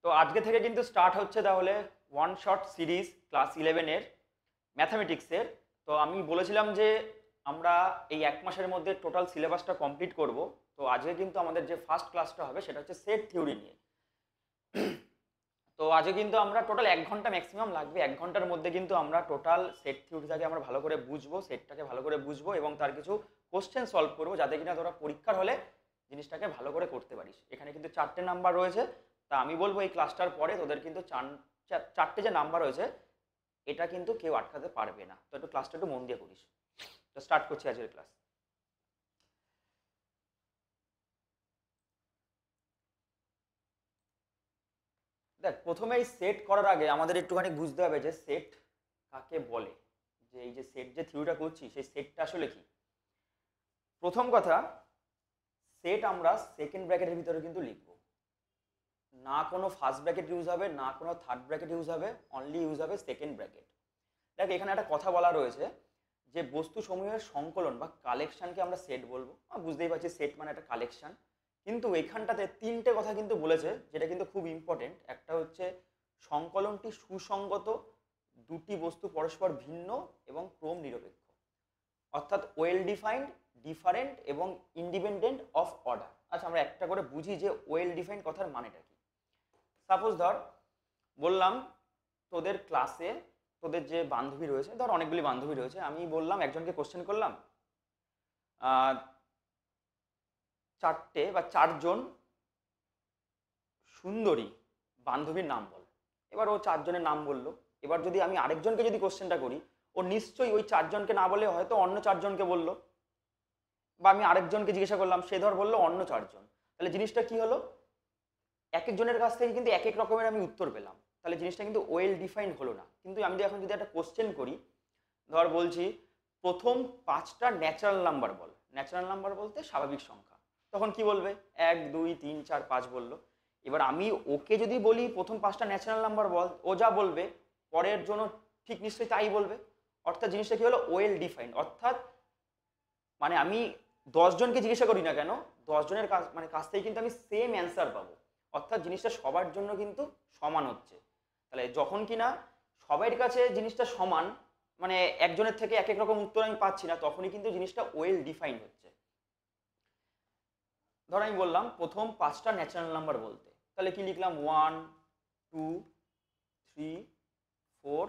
তো আজকে থেকে কিন্তু স্টার্ট হচ্ছে তাহলে ওয়ান শট সিরিজ ক্লাস 11-এর ম্যাথামেটিক্সের। তো আমি বলেছিলাম যে আমরা এই এক মাসের মধ্যে টোটাল সিলেবাসটা কমপ্লিট করব। তো আজকে কিন্তু আমাদের যে ফার্স্ট ক্লাসটা হবে সেটা হচ্ছে সেট থিওরি নিয়ে। তো আজকে কিন্তু আমরা টোটাল 1 ঘন্টা ম্যাক্সিমাম লাগবে। 1 ঘন্টার মধ্যে কিন্তু আমরা টোটাল সেট থিওরিটাকে আমরা ভালো করে বুঝবো, সেটটাকে ভালো করে বুঝবো এবং তার কিছু কোশ্চেন সলভ করবো, যাতে কিনা তোরা পরীক্ষার হলে জিনিসটাকে ভালো করে করতে পারিস। এখানে কিন্তু 4টে নাম্বার রয়েছে। তা আমি বলবো এই ক্লাসটার পরে তোদের কিন্তু 4টে যে নাম্বার রয়েছে এটা কিন্তু কেউ আটকাতে পারবে না। তো একটু ক্লাসটা একটু মন দিয়ে করিস। তো স্টার্ট করছি আজকের ক্লাস। দেখ, প্রথমে এই সেট করার আগে আমাদের একটুখানি বুঝতে হবে যে সেট কাকে বলে, যে এই যে সেট যে থিওরিটা করছি সেই সেটটা আসলে কি। প্রথম কথা, সেট আমরা সেকেন্ড ব্র্যাকেটের ভিতরে কিন্তু লিখব, না কোনো ফার্স্ট ব্র্যাকেট ইউজ হবে, না কোনো থার্ড ব্র্যাকেট ইউজ হবে, অনলি ইউজ হবে সেকেন্ড ব্র্যাকেট। দেখ, এখানে একটা কথা বলা রয়েছে যে বস্তু সমূহের সংকলন বা কালেকশনকে আমরা সেট বলবো। বুঝতেই পারছি সেট মানে একটা কালেকশন। কিন্তু এখানটাতে 3টে কথা কিন্তু বলেছে, যেটা কিন্তু খুব ইম্পর্টেন্ট। একটা হচ্ছে সংকলনটি সুসংগত, দুটি বস্তু পরস্পর ভিন্ন এবং ক্রম নিরপেক্ষ, অর্থাৎ ওয়েল ডিফাইন্ড, ডিফারেন্ট এবং ইন্ডিপেন্ডেন্ট অফ অর্ডার। আচ্ছা, আমরা একটা করে বুঝি যে ওয়েল ডিফাইন্ড কথার মানেটা কি। সাপোজ ধর বললাম তোদের ক্লাসে তোদের যে বান্ধবী রয়েছে, ধর অনেকগুলি বান্ধবী রয়েছে, আমি বললাম একজনকে কোশ্চেন করলাম 4টে বা 4জন সুন্দরী বান্ধবীর নাম বল। এবার ও 4জনের নাম বললো। এবার যদি আমি আরেকজনকে যদি কোশ্চেনটা করি, ও নিশ্চয়ই ওই 4জনকে না বলে হয়তো অন্য 4জনকে বললো, বা আমি আরেকজনকে জিজ্ঞাসা করলাম, সে ধর বললো অন্য 4জন। তাহলে জিনিসটা কি হলো, এক একজনের কাছ থেকে কিন্তু এক এক রকমের আমি উত্তর পেলাম। তাহলে জিনিসটা কিন্তু ওয়েল ডিফাইন্ড হলো না। কিন্তু আমি এখন যদি একটা কোশ্চেন করি, ধর বলছি প্রথম 5টা ন্যাচারাল নাম্বার বল। ন্যাচারাল নাম্বার বলতে স্বাভাবিক সংখ্যা। তখন কি বলবে? 1 2 3 4 5 বললো। এবার আমি ওকে যদি বলি প্রথম 5টা ন্যাচারাল নাম্বার বল, ও যা বলবে পরের জন্য ঠিক নিশ্চয়ই তাই বলবে। অর্থাৎ জিনিসটা কি হলো, ওয়েল ডিফাইন্ড। অর্থাৎ মানে আমি 10জনকে জিজ্ঞাসা করি না কেন, 10জনের কাছ থেকে কিন্তু আমি সেম অ্যান্সার পাবো। অর্থাৎ জিনিসটা সবার জন্য কিন্তু সমান হচ্ছে। তাহলে যখন কিনা সবার কাছে জিনিসটা সমান, মানে একজনের থেকে এক এক রকম উত্তর আমি পাচ্ছি না, তখনই কিন্তু জিনিসটা ওয়েল ডিফাইন্ড হচ্ছে। ধর আমি বললাম প্রথম 5টা ন্যাচারাল নাম্বার বলতে, তাহলে কি লিখলাম? 1 2 3 4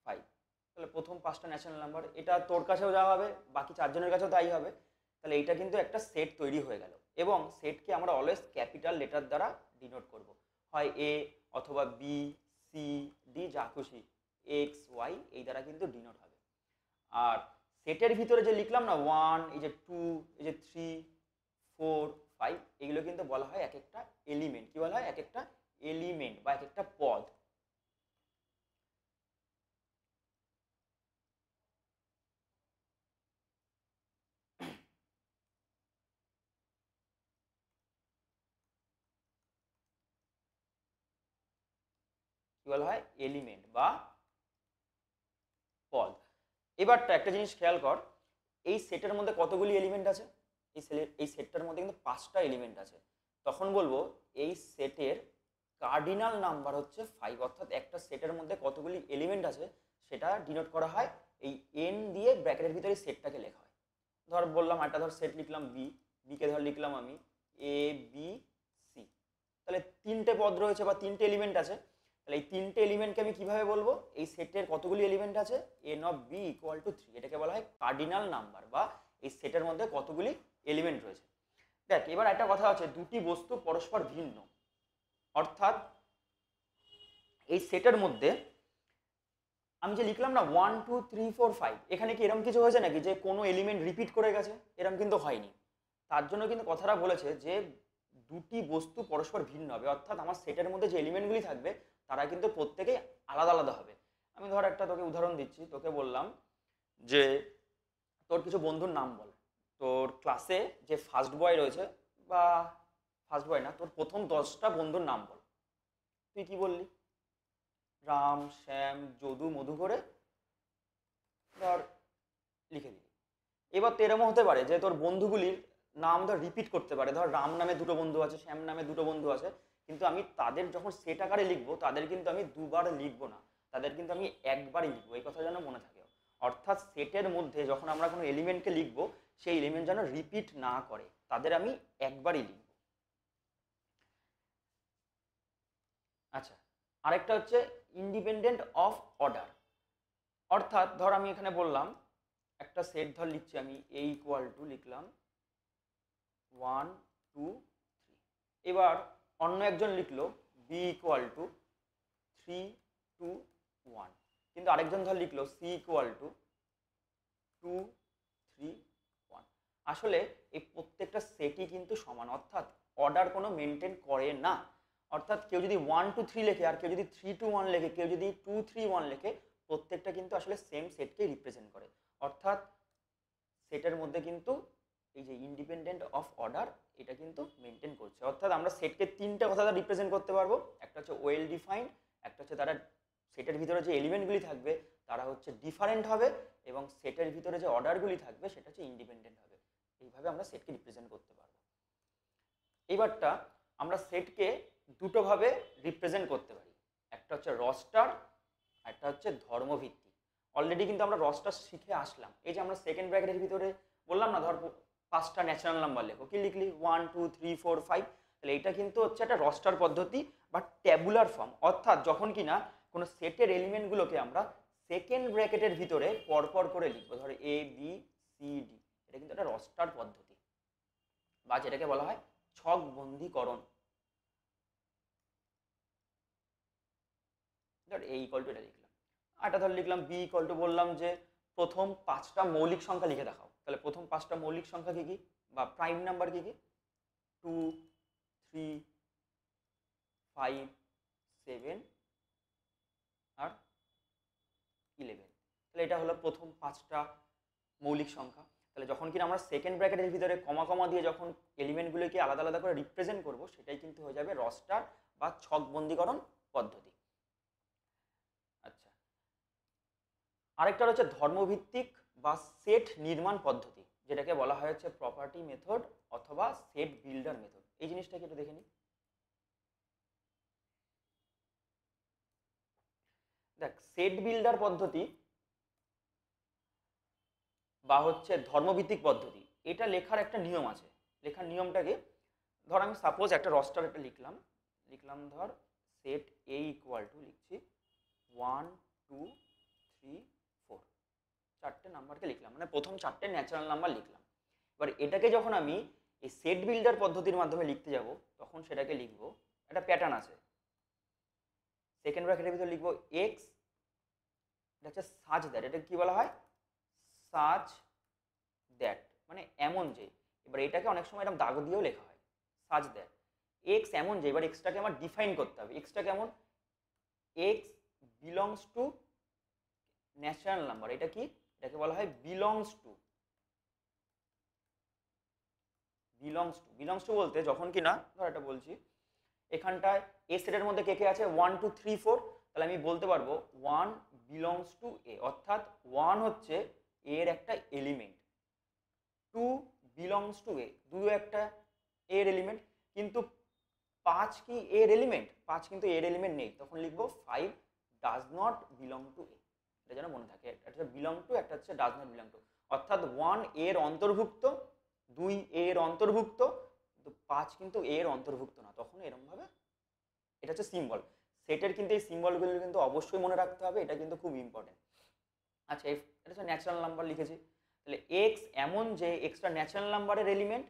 5। তাহলে প্রথম 5টা ন্যাচারাল নাম্বার, এটা তোর কাছেও যা হবে বাকি 4জনের কাছেও তাই হবে। তাহলে এইটা কিন্তু একটা সেট তৈরি হয়ে গেল। এবং সেটকে আমরা অলওয়েজ ক্যাপিটাল লেটার দ্বারা ডিনোট করব, হয় এ অথবা বি সি ডি, যা খুশি, এক্স ওয়াই এই দ্বারা কিন্তু ডিনোট হবে। আর সেটের ভিতরে যে লিখলাম না 1, এই যে 2, এই যে 3 4 5, এগুলো কিন্তু বলা হয় এক একটা এলিমেন্ট। কি বলা হয়? এক একটা এলিমেন্ট বা এক একটা পদ। কি বলা হয়? এলিমেন্ট বা পদ। এবারটা একটা জিনিস খেয়াল কর, এই সেটের মধ্যে কতগুলি এলিমেন্ট আছে? এই সেটটার মধ্যে কিন্তু 5টা এলিমেন্ট আছে। তখন বলবো এই সেটের কার্ডিনাল নাম্বার হচ্ছে 5। অর্থাৎ একটা সেটের মধ্যে কতগুলি এলিমেন্ট আছে সেটা ডিনোট করা হয় এই এন দিয়ে, ব্র্যাকেটের ভিতরে সেটটাকে লেখা হয়। ধর বললাম একটা ধর সেট লিখলাম বি, বিকে ধর লিখলাম আমি এ বি সি। তাহলে 3টে পদ রয়েছে বা 3টে এলিমেন্ট আছে। তাহলে এই 3টে এলিমেন্টকে আমি কিভাবে বলবো? এই সেটের কতগুলি এলিমেন্ট আছে, N of B equal to 3। এটাকে বলা হয় কার্ডিনাল নাম্বার, বা এই সেটের মধ্যে কতগুলি এলিমেন্ট রয়েছে। দেখ, এবার একটা কথা আছে, দুটি বস্তু পরস্পর ভিন্ন। অর্থাৎ এই সেটের মধ্যে আমি যে লিখলাম না 1 2 3 4 5, এখানে কি এরকম কিছু হয়েছে নাকি যে কোনো এলিমেন্ট রিপিট করে গেছে? এরকম কিন্তু হয়নি। তার জন্য কিন্তু কথাটা বলেছে যে দুটি বস্তু পরস্পর ভিন্ন হবে। অর্থাৎ আমার সেটের মধ্যে যে এলিমেন্টগুলি থাকবে তারা কিন্তু প্রত্যেকেই আলাদা আলাদা হবে। আমি ধর একটা তোকে উদাহরণ দিচ্ছি, তোকে বললাম যে তোর কিছু বন্ধুর নাম বল। তোর ক্লাসে যে ফার্স্ট বয় রয়েছে, বা ফার্স্ট বয় না, তোর প্রথম 10টা বন্ধুর নাম বল। তুই কি বললি? রাম, শ্যাম, যদু, মধু করে ধর লিখে দিলি। এবার তো এরকম হতে পারে যে তোর বন্ধুগুলির নাম ধর রিপিট করতে পারে। ধর রাম নামে 2টো বন্ধু আছে, শ্যাম নামে 2টো বন্ধু আছে, কিন্তু আমি তাদের যখন সেট আকারে লিখবো তাদের কিন্তু আমি দুবার লিখবো না, তাদের কিন্তু আমি একবারই লিখবো, এই কথা যেন মনে থাকে। অর্থাৎ সেটের মধ্যে যখন আমরা কোনো এলিমেন্টকে লিখবো সেই এলিমেন্ট যেন রিপিট না করে, তাদের আমি একবারই লিখব। আচ্ছা, আরেকটা হচ্ছে ইন্ডিপেন্ডেন্ট অফ অর্ডার। অর্থাৎ ধর আমি এখানে বললাম একটা সেট ধর লিখছি আমি এ ইকুয়াল টু লিখলাম 1 2 3, এবার অন্য একজন লিখলো বি ইকুয়াল টু 3 2 1, কিন্তু আরেকজন ধর লিখলো সি ইকুয়াল টু 2 3 1। আসলে এই প্রত্যেকটা সেটই কিন্তু সমান, অর্থাৎ অর্ডার কোনো মেনটেন করে না। অর্থাৎ কেউ যদি 1 2 3 লেখে আর কেউ যদি 3 2 1 লেখে, কেউ যদি 2 3 1 লেখে, প্রত্যেকটা কিন্তু আসলে সেম সেটকেই রিপ্রেজেন্ট করে। অর্থাৎ সেটের মধ্যে কিন্তু এই যে ইন্ডিপেন্ডেন্ট অফ অর্ডার এটা কিন্তু মেনটেন করছে। অর্থাৎ আমরা সেটকে তিনটা কথা রিপ্রেজেন্ট করতে পারবো, একটা হচ্ছে ওয়েল ডিফাইন্ড, একটা হচ্ছে তারা সেটের ভিতরে যে এলিমেন্টগুলি থাকবে তারা হচ্ছে ডিফারেন্ট হবে, এবং সেটের ভিতরে যে অর্ডারগুলি থাকবে সেটা হচ্ছে ইন্ডিপেন্ডেন্ট হবে। এইভাবে আমরা সেটকে রিপ্রেজেন্ট করতে পারবো। এইবারটা আমরা সেটকে দুটোভাবে রিপ্রেজেন্ট করতে পারি, একটা হচ্ছে রস্টার, একটা হচ্ছে ধর্মভিত্তিক। অলরেডি কিন্তু আমরা রস্টার শিখে আসলাম। এই যে আমরা সেকেন্ড ব্র্যাকেটের ভিতরে বললাম না, ধর 5টা ন্যাচারাল নাম্বার লেখো, কি লিখলি 1 2 3 4 5, তাহলে এটা কিন্তু হচ্ছে একটা রস্টার পদ্ধতি বা ট্যাবুলার ফর্ম। অর্থাৎ যখন কিনা কোনো সেটের এলিমেন্টগুলোকে আমরা সেকেন্ড ব্র্যাকেটের ভিতরে পরপর করে লিখবো, ধর এ বি সি ডি, এটা কিন্তু একটা রস্টার পদ্ধতি বা যেটাকে বলা হয় ছক বন্ধীকরণ। ধর এ ইকুয়াল টু এটা লিখলাম, আর এটা ধর লিখলাম বি ইকুয়াল টু, বললাম যে প্রথম 5টা মৌলিক সংখ্যা লিখে দেখাও। তাহলে প্রথম 5টা মৌলিক সংখ্যা কি কি বা প্রাইম নাম্বার কি কি, 2 3 5 7 আর 11। তাহলে এটা হলো প্রথম 5টা মৌলিক সংখ্যা। তাহলে যখন কিনা আমরা সেকেন্ড ব্র্যাকেটের ভিতরে কমা কমা দিয়ে যখন এলিমেন্টগুলোকে আলাদা আলাদা করে রিপ্রেজেন্ট করব, সেটাই কিন্তু হয়ে যাবে রস্টার বা ছকবন্দীকরণ পদ্ধতি। আচ্ছা, আরেকটা হচ্ছে ধর্মভিত্তিক বা সেট নির্মাণ পদ্ধতি, যেটাকে বলা হয় হচ্ছে প্রপার্টি মেথড অথবা সেট বিল্ডার মেথড। এই জিনিসটাকে একটু দেখে নিই। দেখ, সেট বিল্ডার পদ্ধতি বা হচ্ছে ধর্মভিত্তিক পদ্ধতি, এটা লেখার একটা নিয়ম আছে। লেখার নিয়মটাকে ধর আমি সাপোজ একটা রস্টার একটা লিখলাম ধর সেট এ ইকুয়াল টু লিখছি 1 2 3 4, 4টে নাম্বারকে লিখলাম, মানে প্রথম 4টে ন্যাচারাল নাম্বার লিখলাম। এবার এটাকে যখন আমি এই সেট বিল্ডার পদ্ধতির মাধ্যমে লিখতে যাব, তখন সেটাকে লিখবো, একটা প্যাটার্ন আছে। সেকেন্ড ব্র্যাকেটের ভিতরে লিখবো এক্স, এটা হচ্ছে সাজ দ্যাট, এটা কি বলা হয় সাজ দ্যাট, মানে এমন যে। এবার এটাকে অনেক সময় এরকম দাগ দিয়েও লেখা হয়, সাজ দ্যাট এক্স এমন যে। এবার এক্সটাকে আমার ডিফাইন করতে হবে, এক্সটা কেমন, x belongs to natural number, এটা কি, এটাকে বলা হয় বিলংস টু। বিলংস টু বলতে যখন কি না, ধর এটা বলছি এখানটায় এ সেটের মধ্যে কে কে আছে 1 2 3 4, তাহলে আমি বলতে পারবো 1 বিলংস টু এ, অর্থাৎ 1 হচ্ছে এর একটা এলিমেন্ট, 2 বিলংস টু এ, 2 একটা এর এলিমেন্ট, কিন্তু 5 কি এর এলিমেন্ট, 5 কিন্তু এর এলিমেন্ট নেই, তখন লিখবো 5 ডাজ নট বিলং টু এ। এটা যেন মনে থাকে, একটা হচ্ছে বিলং টু, একটা হচ্ছে ডাজ নট বিলং টু। অর্থাৎ 1 এর অন্তর্ভুক্ত, 2 এর অন্তর্ভুক্ত, কিন্তু 5 কিন্তু এর অন্তর্ভুক্ত না, তখন এরকমভাবে। এটা হচ্ছে সিম্বল সেটের, কিন্তু এই সিম্বলগুলো কিন্তু অবশ্যই মনে রাখতে হবে, এটা কিন্তু খুব ইম্পর্টেন্ট। আচ্ছা, এটা হচ্ছে ন্যাচারাল নাম্বার লিখেছি, তাহলে এক্স এমন যে এক্সটা ন্যাচারাল নাম্বারের এলিমেন্ট,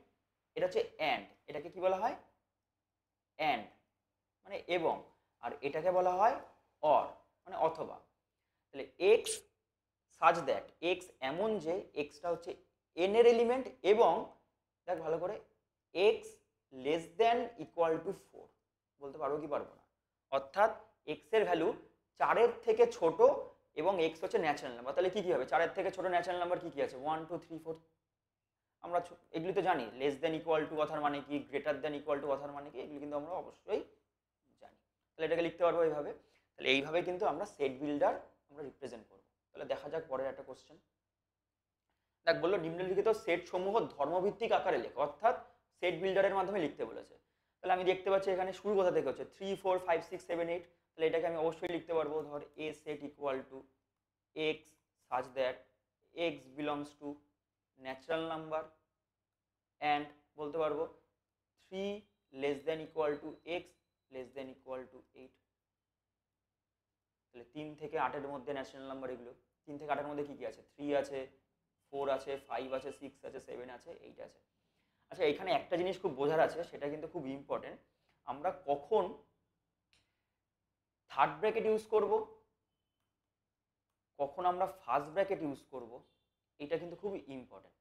এটা হচ্ছে অ্যান্ড, এটাকে কি বলা হয় অ্যান্ড মানে এবং, আর এটাকে বলা হয় অর মানে অথবা। তাহলে এক্স সাজ দ্যাট, এক্স এমন যে এক্সটা হচ্ছে এন এর এলিমেন্ট, এবং দেখ ভালো করে x less than equal two 4, বলতে পারবো কি পারবো না। অর্থাৎ এক্স এর ভ্যালু 4-এর থেকে ছোট এবং এক্স হচ্ছে ন্যাচারাল নাম্বার। তাহলে কি কি হবে, 4-এর থেকে ছোট ন্যাচারাল নাম্বার কি কি আছে 1 2 3 4, আমরা এগুলি তো জানি। লেস দেন ইকুয়াল টু কথার মানে কি, গ্রেটার দেন ইকুয়াল টু কথার মানে কি, এগুলি কিন্তু আমরা অবশ্যই জানি। তাহলে এটাকে লিখতে পারবো এইভাবে। তাহলে এইভাবে কিন্তু আমরা সেট বিল্ডার আমরা রিপ্রেজেন্ট করবো। তাহলে দেখা যাক পরের একটা কোশ্চেন। দেখ, বললো নিম্নলিখিত সেট সমূহ ধর্মভিত্তিক আকারে লেখো, অর্থাৎ সেট বিল্ডারের মাধ্যমে লিখতে বলেছে। তাহলে আমি দেখতে পাচ্ছি এখানে শুরু কোথা থেকে হচ্ছে 3 4 5 6 7 8, তাহলে এটাকে আমি অবশ্যই লিখতে পারবো ধর A set equal to X such that X belongs to natural number and বলতে পারবো 3 less than equal to X less than equal to 8। তাহলে 3 থেকে 8-এর মধ্যে ন্যাচারাল নাম্বার এগুলো। 3 থেকে 8-এর মধ্যে কী কী আছে? 3 আছে, 4 আছে, 5 আছে, 6 আছে, 7 আছে, 8 আছে। আচ্ছা, এখানে একটা জিনিস খুব বোঝার আছে, সেটা কিন্তু খুব ইম্পর্টেন্ট। আমরা কখন থার্ড ব্র্যাকেট ইউজ করব, কখন আমরা ফার্স্ট ব্র্যাকেট ইউজ করব, এটা কিন্তু খুব ইম্পর্টেন্ট।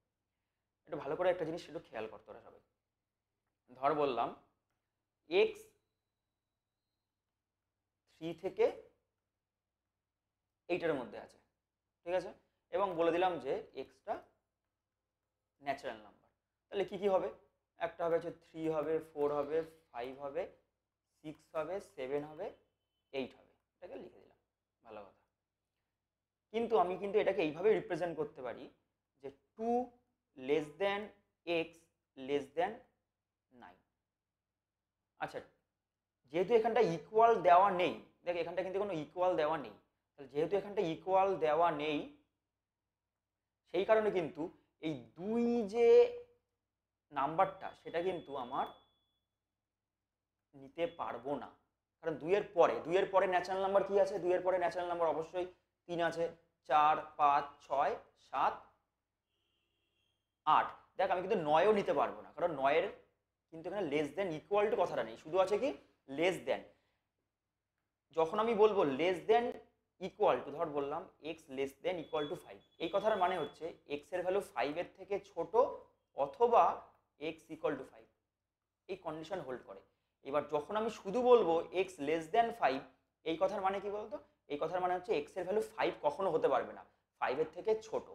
একটু ভালো করে একটা জিনিস একটু খেয়াল করতে হবে সবাই। ধর বললাম এক্স 3 থেকে 8-এর মধ্যে আছে, ঠিক আছে, এবং বলে দিলাম যে এক্সটা ন্যাচারাল নাম্বার। তাহলে কি কি হবে? একটা হবে হচ্ছে 3 হবে, 4 হবে, 5 হবে, 6 হবে, 7 হবে, 8 হবে। এটাকে লিখে দিলাম, ভালো কথা। কিন্তু আমি কিন্তু এটাকে এইভাবে রিপ্রেজেন্ট করতে পারি যে 2 লেস দেন এক্স লেস দেন 9। আচ্ছা, যেহেতু এখানটা ইকুয়াল দেওয়া নেই, দেখ এখানটা কিন্তু কোনো ইকুয়াল দেওয়া নেই, তাহলে যেহেতু এখানটা ইকুয়াল দেওয়া নেই সেই কারণে কিন্তু এই 2 যে নাম্বারটা সেটা কিন্তু আমার নিতে পারবো না, কারণ 2-এর পরে ন্যাচারাল নাম্বার কি আছে? 2-এর পরে ন্যাচারাল নাম্বার অবশ্যই 3 আছে, 4 5 6 7 8। দেখ আমি কিন্তু 9ও নিতে পারবো না, কারণ 9-এর কিন্তু এখানে লেস দেন ইকুয়াল টু কথাটা নেই, শুধু আছে কি লেস দেন। যখন আমি বলবো লেস দেন ইকুয়াল টু, ধর বললাম x less than equal to 5, এই কথার মানে হচ্ছে এক্স এর ভ্যালু 5-এর থেকে ছোট অথবা এক্স ইকুয়াল টু 5, এই কন্ডিশন হোল্ড করে। এবার যখন আমি শুধু বলবো এক্স লেস দেন 5, এই কথার মানে কি বলতো? এই কথার মানে হচ্ছে এক্স এর ভ্যালু 5 কখনো হতে পারবে না, 5-এর থেকে ছোট।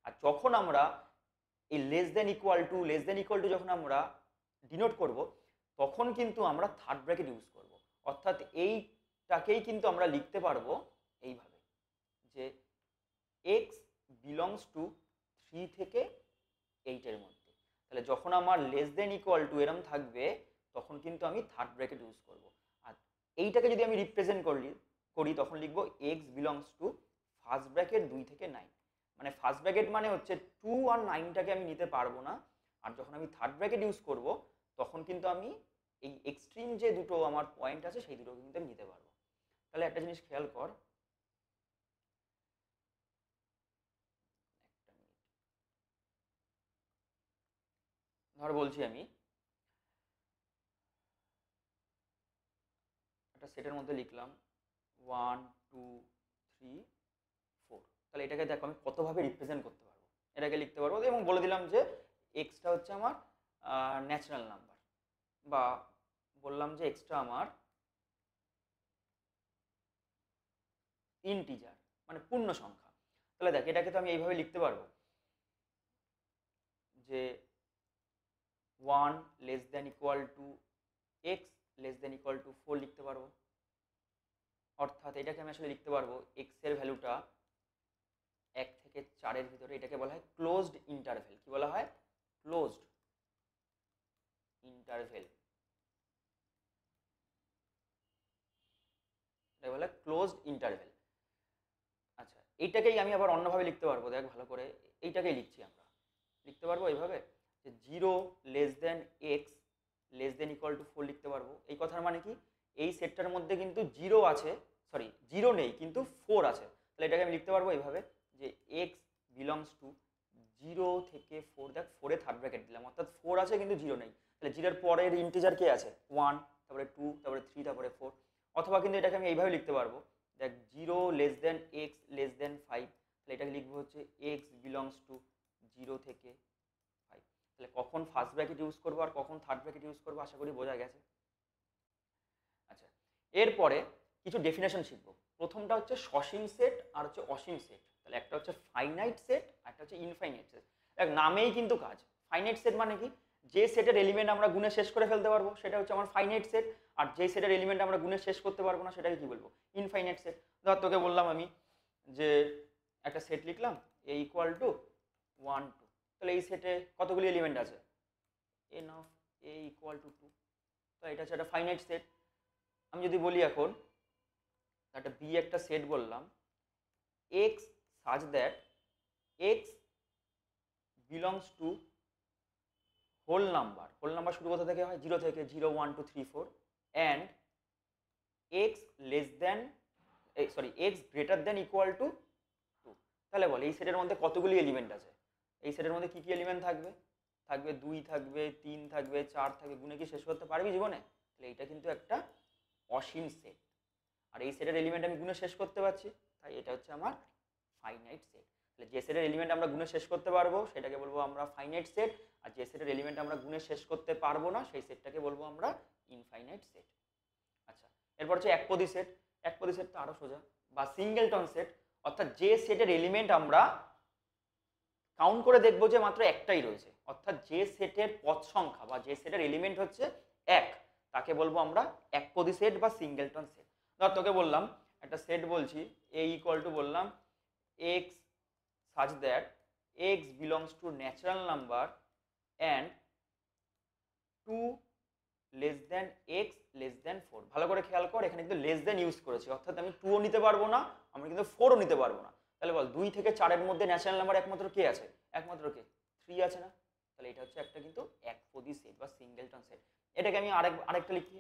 আর যখন আমরা এই লেস দেন ইকুয়াল টু যখন আমরা ডিনোট করব, তখন কিন্তু আমরা থার্ড ব্র্যাকেট ইউজ করব। অর্থাৎ এইটাকেই কিন্তু আমরা লিখতে পারবো এইভাবে যে এক্স বিলংস টু 3 থেকে 8-এর মধ্যে। তাহলে যখন আমার লেস দেন ইকুয়াল টু এরম থাকবে তখন কিন্তু আমি থার্ড ব্র্যাকেট ইউজ করব। আর এইটাকে যদি আমি রিপ্রেজেন্ট করি তখন লিখবো x belongs two first bracket 2 থেকে 9। মানে ফার্স্ট ব্র্যাকেট মানে হচ্ছে 2 আর 9টাকে আমি নিতে পারবো না, আর যখন আমি থার্ড ব্র্যাকেট ইউজ করব তখন কিন্তু আমি এই এক্সট্রিম যে দুটো আমার পয়েন্ট আছে সেই দুটো কিন্তু আমি নিতে পারবো। তাহলে একটা জিনিস খেয়াল কর, একটা মিনিট, ধর বলছি আমি একটা সেটের মধ্যে লিখলাম 1 2 3 4। তাহলে এটাকে দেখো আমি কতভাবে রিপ্রেজেন্ট করতে পারবো, এটাকে লিখতে পারবো এবং বলে দিলাম যে এক্সটা হচ্ছে আমার ন্যাচারাল নাম্বার, বা বললাম যে এক্সটা আমার ইন্টিজার মানে পূর্ণ সংখ্যা। তাহলে দেখ এটাকে তো আমি এইভাবে লিখতে পারবো যে 1 less than equal to X less than equal two 4 লিখতে পারবো। অর্থাৎ এটাকে আমি আসলে লিখতে পারবো এক্স এর ভ্যালুটা 1 থেকে 4-এর ভিতরে, এটাকে বলা হয় ক্লোজড ইন্টারভেল। কি বলা হয়? ক্লোজড ইন্টারভেল, এটা বলা হয় ক্লোজড ইন্টারভেল। আচ্ছা, এইটাকেই আমি আবার অন্যভাবে লিখতে পারবো, দেখ ভালো করে, এইটাকেই লিখছি আমরা, লিখতে পারবো এইভাবে যে 0 less than x less than equal two 4 লিখতে পারবো। এই কথার মানে কি এই সেটটার মধ্যে কিন্তু 0 আছে, সরি 0 নেই কিন্তু 4 আছে। তাহলে এটাকে আমি লিখতে পারবো এইভাবে যে এক্স বিলংস টু 0 থেকে 4, দেখ 4-এ থার্ড ব্র্যাকেট দিলাম, অর্থাৎ 4 আছে কিন্তু 0 নেই। তাহলে 0-এর পরের ইন্টিজার কে আছে? 1, তারপরে 2, তারপরে 3, তারপরে 4। অথবা কিন্তু এটাকে আমি এইভাবে লিখতে পারবো, দেখ 0 লেস দেন এক্স লেস দেন 5, তাহলে এটাকে লিখবো হচ্ছে এক্স বিলংস টু 0 থেকে 5। তাহলে কখন ফার্স্ট ব্র্যাকেট ইউজ করবো আর কখন থার্ড ব্র্যাকেট ইউজ করবো আশা করি বোঝা গেছে। আচ্ছা, এরপরে কিছু ডেফিনেশন শিখবো। প্রথমটা হচ্ছে সসীম সেট আর হচ্ছে অসীম সেট। তাহলে একটা হচ্ছে ফাইনাইট সেট আর একটা হচ্ছে ইনফাইনাইট সেট। দেখ নামেই কিন্তু কাজ। ফাইনাইট সেট মানে কি? যে সেটের এলিমেন্ট আমরা গুণে শেষ করে ফেলতে পারবো সেটা হচ্ছে আমার ফাইনাইট সেট, আর যে সেটের এলিমেন্ট আমরা গুণে শেষ করতে পারবো না সেটাকে কি বলবো? Infinite set. ধর তোকে বললাম আমি যে একটা সেট লিখলাম এ ইকুয়াল টু 1 2, তাহলে এই সেটে কতগুলি এলিমেন্ট আছে? N of A equal two 2। তো এটা হচ্ছে একটা ফাইনাইট সেট। আমি যদি বলি এখন একটা বি একটা সেট বললাম, X such that X belongs to whole number শুরু কোথা থেকে হয়, 0 থেকে, 0 1 2 3 4, and x less than x greater than equal to 2। তাহলে বল এই সেটের মধ্যে কতগুলি এলিমেন্ট আছে? এই সেটের মধ্যে কি কি এলিমেন্ট থাকবে? থাকবে 2 থাকবে, 3 থাকবে, 4 থাকবে, গুণে কি শেষ করতে পারবি জীবনে? তাহলে এটা কিন্তু একটা অসীম সেট, আর এই সেটের এলিমেন্ট আমি গুণে শেষ করতে পারছি, তাই এটা হচ্ছে আমার ফাইনাইট সেট। তাহলে যে সেটের এলিমেন্ট আমরা গুণে শেষ করতে পারবো সেটাকে বলবো আমরা ফাইনাইট সেট, আর যে সেটের এলিমেন্ট আমরা গুণে শেষ করতে পারবো না সেই সেটটাকে বলবো আমরা ইনফাইনাইট সেট। আচ্ছা, এরপর হচ্ছে একপদী সেট। একপদী সেট তো আরো সোজা, বা সিঙ্গেলটন সেট, অর্থাৎ যে সেটের এলিমেন্ট আমরা কাউন্ট করে দেখবো যে মাত্র একটাই রয়েছে, অর্থাৎ যে সেটের পদ সংখ্যা বা যে সেটের এলিমেন্ট হচ্ছে এক, তাকে বলবো আমরা একপদী সেট বা সিঙ্গেলটন সেট। ধর তোকে বললাম একটা সেট বলছি, এ ইকুয়াল টু বললাম X such that X belongs to natural number and 2 less than x less than 4। ভালো করে খেয়াল কর, এখানে কিন্তু লেস দ্যান ইউজ করেছি, অর্থাৎ আমি 2ও নিতে পারবো না, আমি কিন্তু 4ও নিতে পারবো না। তাহলে বল 2 থেকে 4-এর মধ্যে ন্যাচারাল নাম্বার একমাত্র কে আছে? একমাত্র কে? 3 আছে না? তাহলে এটা হচ্ছে একটা কিন্তু একপদী সেট বা সিঙ্গেলটন সেট। এটাকে আমি আরেকটা লিখি,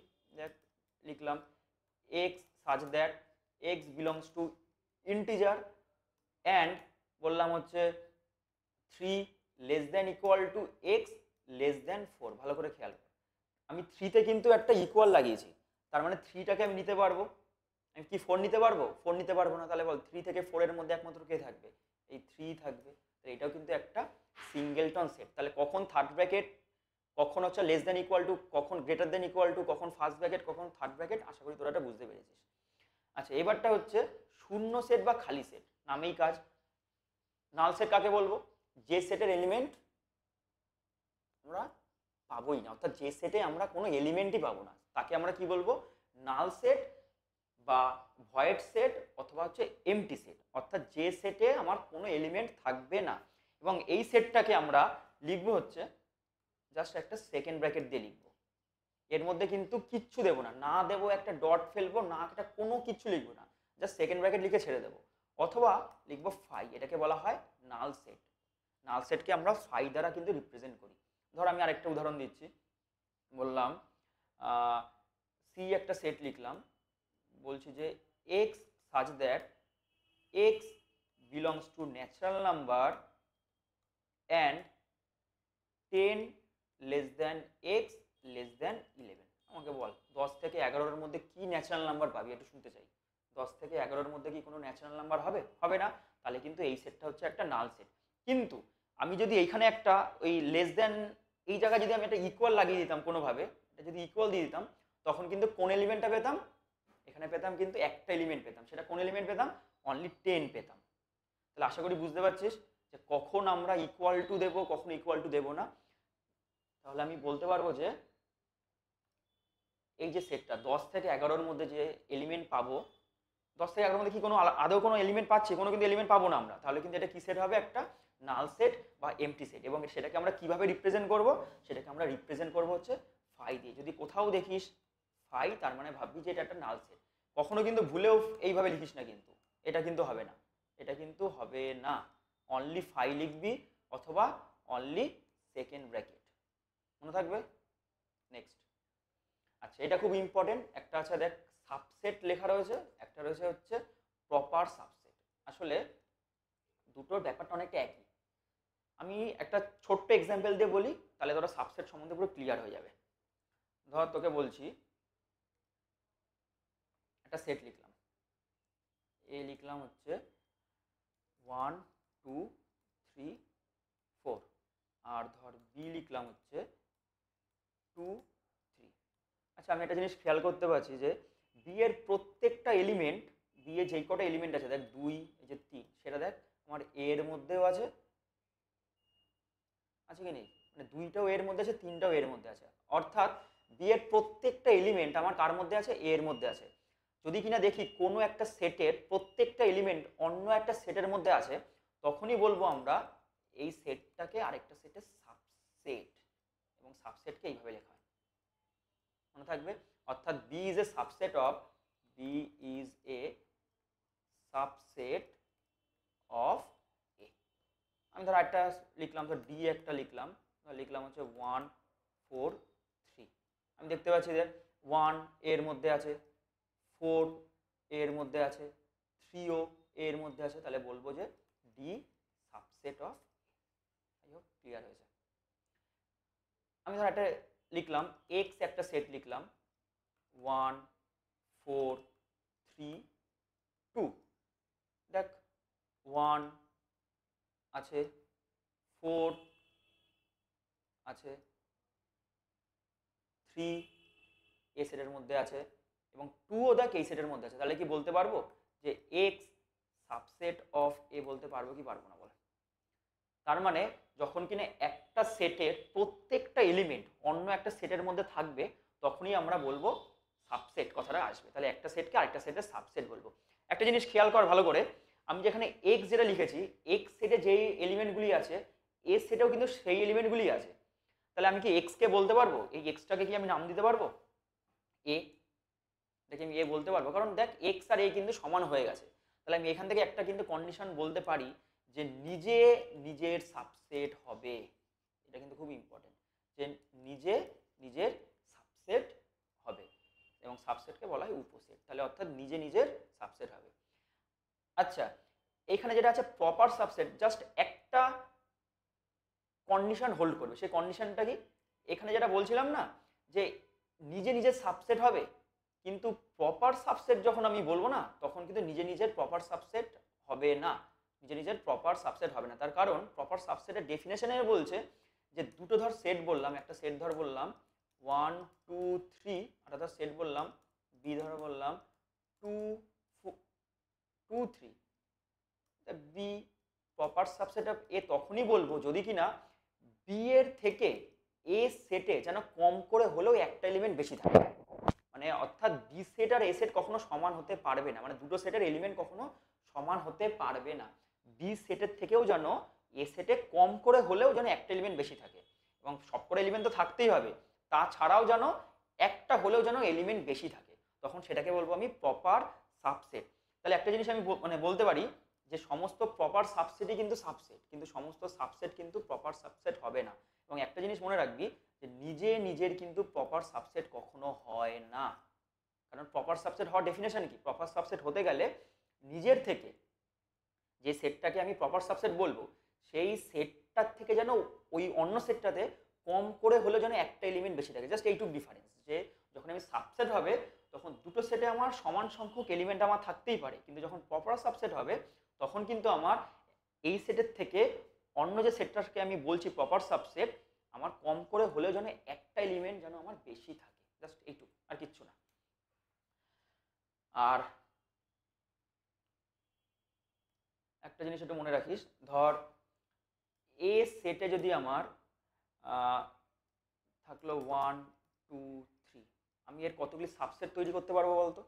লিখলাম x such that X belongs two integer and বললাম হচ্ছে 3 less than equal to X less than 4। ভালো করে খেয়াল কর, আমি 3তে কিন্তু একটা ইকুয়াল লাগিয়েছি, তার মানে 3টাকে আমি নিতে পারবো। আমি কি 4 নিতে পারবো? 4 নিতে পারবো না। তাহলে বল 3 থেকে 4-এর মধ্যে একমাত্র কে থাকবে? এই 3 থাকবে। তো এটাও কিন্তু একটা সিঙ্গেলটন সেট। তাহলে কখন থার্ড ব্র্যাকেট, কখন হচ্ছে লেস দ্যান ইকুয়াল টু, কখন গ্রেটার দ্যান ইকুয়াল টু, কখন ফার্স্ট ব্র্যাকেট, কখন থার্ড ব্র্যাকেট, আশা করি তোরা এটা বুঝতে পেরেছিস। আচ্ছা, এবারটা হচ্ছে শূন্য সেট বা খালি সেট, নামেই কাজ। নাল সেট কাকে বলবো? যে সেটের এলিমেন্ট আমরা পাবোই না, অর্থাৎ যে সেটে আমরা কোনো এলিমেন্টই পাবো না, তাকে আমরা কি বলবো? নাল সেট বা ভয়েড সেট অথবা হচ্ছে এমটি সেট, অর্থাৎ যে সেটে আমার কোনো এলিমেন্ট থাকবে না। এবং এই সেটটাকে আমরা লিখবো হচ্ছে জাস্ট একটা সেকেন্ড ব্র্যাকেট দিয়ে লিখবো, এর মধ্যে কিন্তু কিচ্ছু দেবো না, না দেবো একটা ডট ফেলবো না, একটা কোনো কিছু লিখবো না, জাস্ট সেকেন্ড ব্র্যাকেট লিখে ছেড়ে দেবো। অথবা লিখবো ফাই, এটাকে বলা হয় নাল সেট। নাল সেটকে আমরা ফাই দ্বারা কিন্তু রিপ্রেজেন্ট করি। ধর আমি আরেকটা উদাহরণ দিচ্ছি, বললাম সি একটা সেট লিখলাম, বলছি যে x such that X belongs to natural number and 10 less than x less than 11। আমাকে বল 10 থেকে 11-এর মধ্যে কি ন্যাচারাল নাম্বার পাবি, একটু শুনতে চাই। 10 থেকে 11-এর মধ্যে কি কোনো ন্যাচারাল নাম্বার হবে? হবে না। তাহলে কিন্তু এই সেটটা হচ্ছে একটা নাল সেট। কিন্তু আমি যদি এইখানে একটা ওই লেস দ্যান, এই জায়গায় যদি আমি একটা ইকুয়াল লাগিয়ে দিতাম কোনোভাবে, এটা যদি ইকুয়াল দিয়ে দিতাম, তখন কিন্তু কোন এলিমেন্টটা পেতাম? এখানে পেতাম কিন্তু একটা এলিমেন্ট পেতাম। সেটা কোন এলিমেন্ট পেতাম? অনলি 10 পেতাম। তাহলে আশা করি বুঝতে পারছিস যে কখন আমরা ইকুয়াল টু দেবো, কখন ইকুয়াল টু দেবো না। তাহলে আমি বলতে পারবো যে এই যে সেটটা 10 থেকে 11-এর মধ্যে যে এলিমেন্ট পাবো, 10 থেকে 11-এর মধ্যে কি কোনো আদৌ কোনো এলিমেন্ট পাচ্ছি? কোনো কিন্তু এলিমেন্ট পাবো না আমরা। তাহলে কিন্তু এটা কি সেট হবে? একটা নাল সেট বা এমটি সেট। এবং সেটাকে আমরা কিভাবে রিপ্রেজেন্ট করব? সেটাকে আমরা রিপ্রেজেন্ট করবো হচ্ছে ফাই দিয়ে। যদি কোথাও দেখিস ফাই, তার মানে ভাববি যে এটা একটা নাল সেট। কখনো কিন্তু ভুলেও এইভাবে লিখিস না, কিন্তু এটা কিন্তু হবে না, এটা কিন্তু হবে না। অনলি ফাই লিখবি অথবা অনলি সেকেন্ড ব্র্যাকেট, মনে থাকবে। নেক্সট, আচ্ছা এটা খুব ইম্পর্টেন্ট একটা আছে, দেখ সাবসেট লেখা রয়েছে, একটা রয়েছে হচ্ছে প্রপার সাবসেট। আসলে দুটোর ব্যাপারটা অনেকটা একই। আমি একটা ছোট্ট এক্সাম্পল দিয়ে বলি, তাহলে তোরা সাবসেট সম্বন্ধে পুরো ক্লিয়ার হয়ে যাবে। ধর তোকে বলছি একটা সেট লিখলাম, এ লিখলাম হচ্ছে 1 2 3 4, আর ধর বি লিখলাম হচ্ছে 2 3। আচ্ছা, আমি একটা জিনিস খেয়াল করতে পারছি যে বি এর প্রত্যেকটা এলিমেন্ট, বি এর যেই কটা এলিমেন্ট আছে, দেখ 2 এই যে 3, সেটা দেখ আমার এ এর মধ্যেও আছে, আছে কি নেই? মানে 2টাও এর মধ্যে আছে, 3টাও এর মধ্যে আছে। অর্থাৎ বি এর প্রত্যেকটা এলিমেন্ট আমার কার মধ্যে আছে? এ এর মধ্যে আছে। যদি কিনা দেখি কোনো একটা সেটের প্রত্যেকটা এলিমেন্ট অন্য একটা সেটের মধ্যে আছে, তখনই বলবো আমরা এই সেটটাকে আরেকটা সেটের সাবসেট। এবং সাবসেটকে এইভাবে লেখা হয়, মনে থাকবে। অর্থাৎ B is a subset of, B is a subset of A. আমি ধর একটা লিখলাম, ধর ডি একটা লিখলাম, লিখলাম হচ্ছে 1 4 3। আমি দেখতে পাচ্ছি যে 1 এর মধ্যে আছে, 4 এর মধ্যে আছে, 3ও এর মধ্যে আছে, তাহলে বলবো যে D subset of. I hope clear হয়েছে। আমি ধর একটা লিখলাম এক্স একটা সেট লিখলাম 1 4 3 2। দেখ 1 আছে, 4 আছে, 3 এই সেটের মধ্যে আছে এবং 2ও দেখ এই সেটের মধ্যে আছে। তাহলে কি বলতে পারবো যে এক্স সাবসেট অফ এ বলতে পারবো কি পারবো না বলে? তার মানে যখন কিনা একটা সেটের প্রত্যেকটা এলিমেন্ট অন্য একটা সেটের মধ্যে থাকবে তখনই আমরা বলবো সাবসেট কথাটা আসবে। তাহলে একটা সেটকে আরেকটা সেটের সাবসেট বলবো। একটা জিনিস খেয়াল কর ভালো করে, আমি যেখানে এক্স যেটা লিখেছি, এক্স সেটে যেই এলিমেন্টগুলি আছে এ সেটেও কিন্তু সেই এলিমেন্টগুলি আছে। তাহলে আমি কি এক্সকে বলতে পারবো, এই এক্সটাকে কি আমি নাম দিতে পারবো এ? দেখে আমি এ বলতে পারবো, কারণ দেখ এক্স আর এ কিন্তু সমান হয়ে গেছে। তাহলে আমি এখান থেকে একটা কিন্তু কন্ডিশন বলতে পারি যে নিজে নিজের সাবসেট হবে। এটা কিন্তু খুব ইম্পর্টেন্ট যে নিজে নিজের সাবসেট হবে, এবং সাবসেটকে বলা হয় উপসেট। তাহলে অর্থাৎ নিজে নিজের সাবসেট হবে। আচ্ছা, এখানে যেটা আছে প্রপার সাবসেট, জাস্ট একটা কন্ডিশন হোল্ড করবে। সেই কন্ডিশনটা কি? এখানে যেটা বলছিলাম না যে নিজে নিজের সাবসেট হবে, কিন্তু প্রপার সাবসেট যখন আমি বলবো না তখন কিন্তু নিজে নিজের প্রপার সাবসেট হবে না। নিজে নিজের প্রপার সাবসেট হবে না, তার কারণ প্রপার সাবসেটের ডেফিনেশনে বলছে যে দুটো ধর সেট বললাম, একটা সেট ধর বললাম 1 2 3, আর একটা সেট বললাম বি ধর বললাম 2 2 3। বি প্রপার সাবসেট অফ এ তখনই বলবো যদি কিনা বি এর থেকে এ সেটে যেন কম করে হলেও একটা এলিমেন্ট বেশি থাকে। মানে অর্থাৎ বি সেট আর এ সেট কখনো সমান হতে পারবে না, মানে দুটো সেটের এলিমেন্ট কখনো সমান হতে পারবে না। বি সেটের থেকেও যেন এ সেটে কম করে হলেও যেন একটা এলিমেন্ট বেশি থাকে, এবং সবকটা এলিমেন্ট তো থাকতেই হবে, তাছাড়াও যেন একটা হলেও যেন এলিমেন্ট বেশি থাকে, তখন সেটাকে বলবো আমি প্রপার সাবসেট। তাহলে একটা জিনিস আমি মানে বলতে পারি যে সমস্ত প্রপার সাবসেটই কিন্তু সাবসেট, কিন্তু সমস্ত সাবসেট কিন্তু প্রপার সাবসেট হবে না। এবং একটা জিনিস মনে রাখবি যে নিজে নিজের কিন্তু প্রপার সাবসেট কখনো হয় না। কারণ প্রপার সাবসেট হওয়ার ডেফিনেশন কি? প্রপার সাবসেট হতে গেলে নিজের থেকে যে সেটটাকে আমি প্রপার সাবসেট বলবো সেই সেটটার থেকে যেন ওই অন্য সেটটাতে কম করে হলে যেন একটা এলিমেন্ট বেশি থাকে। জাস্ট এইটুকু ডিফারেন্স, যে যখন আমি সাবসেট হবে তখন দুটো সেটে আমার সমান সংখ্যক এলিমেন্ট আমার থাকতেই পারে, কিন্তু যখন প্রপার সাবসেট হবে তখন কিন্তু আমার এই সেটের থেকে অন্য যে সেটটাকে আমি বলছি প্রপার সাবসেট, আমার কম করে হলেও যেন একটা এলিমেন্ট যেন আমার বেশি থাকে। জাস্ট এইটুকু, আর কিচ্ছু না। আর একটা জিনিস একটু মনে রাখিস, ধর এ সেটে যদি আমার থাকলো 1 2 3, আমি এর কতগুলি সাবসেট তৈরি করতে পারবো বলতো?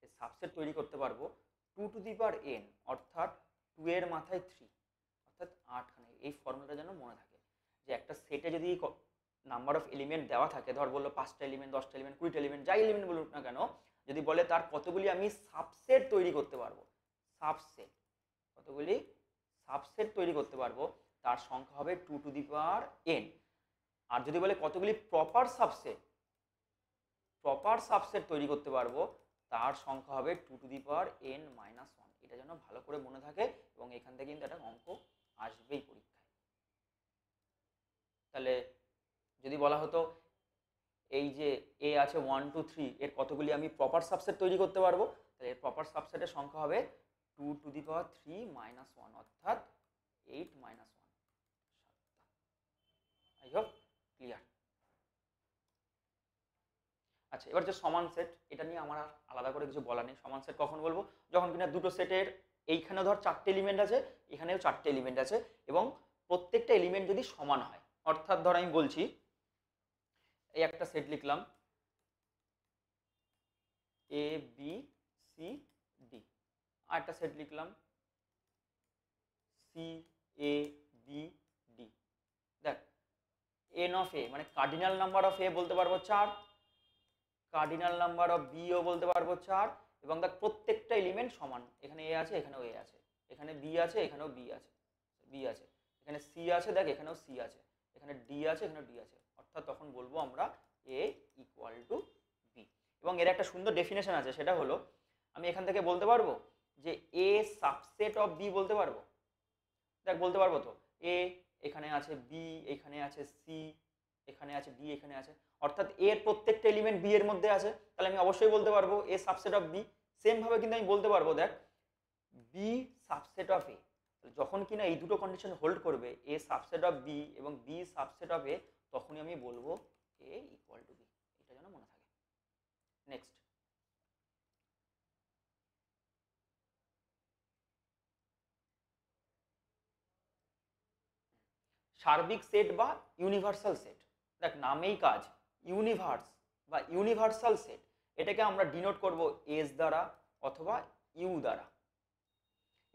এই সাবসেট তৈরি করতে পারবো 2 টু দি পাওয়ার n, অর্থাৎ 2 এর মাথায় 3, অর্থাৎ 8খানে। এই ফর্মুলাটা যেন মনে থাকে যে একটা সেটে যদি নাম্বার অফ এলিমেন্ট দেওয়া থাকে, ধর বললো 5টা এলিমেন্ট, 10টা এলিমেন্ট, 20টা এলিমেন্ট, যাই এলিমেন্ট বলুক না কেন, যদি বলে তার কতগুলি আমি সাবসেট তৈরি করতে পারবো, সাবসেট কতগুলি সাবসেট তৈরি করতে পারবো, তার সংখ্যা হবে 2 টু দি পাওয়ার n। আর যদি বলে কতগুলি প্রপার সাবসেট তৈরি করতে পারবো, তার সংখ্যা হবে 2 to the power n minus 1। এটা যেন ভালো করে মনে থাকে, এবং এখান থেকে কিন্তু একটা অঙ্ক আসবেই পরীক্ষায়। তাহলে যদি বলা হতো এই যে এ আছে 1 2 3, এর কতগুলি আমি প্রপার সাবসেট তৈরি করতে পারবো, তাহলে এর প্রপার সাবসেটের সংখ্যা হবে 2 টু দি পাওয়ার 3 মাইনাস 1, অর্থাৎ 8 মাইনাস 1। I hope clear. আচ্ছা, এবার যে সমান সেট, এটা নিয়ে আমার আর আলাদা করে কিছু বলার নেই। সমান সেট কখন বলবো? যখন কিনা দুটো সেটের এইখানে ধর 4টে এলিমেন্ট আছে, এখানেও 4টে এলিমেন্ট আছে, এবং প্রত্যেকটা এলিমেন্ট যদি সমান হয়। অর্থাৎ ধর আমি বলছি এই একটা সেট লিখলাম এ বি সি ডি, আর একটা সেট লিখলাম সি এ বি ডি। দেখ এন অফ এ মানে কার্ডিনাল নাম্বার অফ এ বলতে পারবো 4, কার্ডিনাল নাম্বার অফ বিও বলতে পারবো 4, এবং দেখ প্রত্যেকটা এলিমেন্ট সমান, এখানে এ আছে, এখানেও এ আছে, এখানে বি আছে, এখানেও বি আছে, এখানে সি আছে, দেখ এখানেও সি আছে, এখানে ডি আছে, এখানেও ডি আছে, অর্থাৎ তখন বলবো আমরা এ ইকুয়াল টু বি। এবং এর একটা সুন্দর ডেফিনেশন আছে, সেটা হলো আমি এখান থেকে বলতে পারবো যে এ সাবসেট অফ বি বলতে পারবো। দেখ বলতে পারবো তো, এ এখানে আছে, বি এখানে আছে, সি এখানে আছে, ডি এখানে আছে, অর্থাৎ এর প্রত্যেকটা এলিমেন্ট বি এর মধ্যে আছে, তাহলে আমি অবশ্যই বলতে পারবো এ সাবসেট অফ বি। সেম ভাবে কিন্তু আমি বলতে পারবো দেখ বি সাবসেট অফ এ, যখন কিনা এই দুটো কন্ডিশন হোল্ড করবে, এ সাবসেট অফ বি এবং বি সাবসেট অফ এ, তখনই আমি বলবো এ ইকুয়াল টু বি। এটা যেন মনে থাকে। নেক্সট, সার্বিক সেট বা ইউনিভার্সাল সেট। দেখ নামেই কাজ, ইউনিভার্স বা ইউনিভার্সাল সেট, এটাকে আমরা ডিনোট করব এস দ্বারা অথবা ইউ দ্বারা।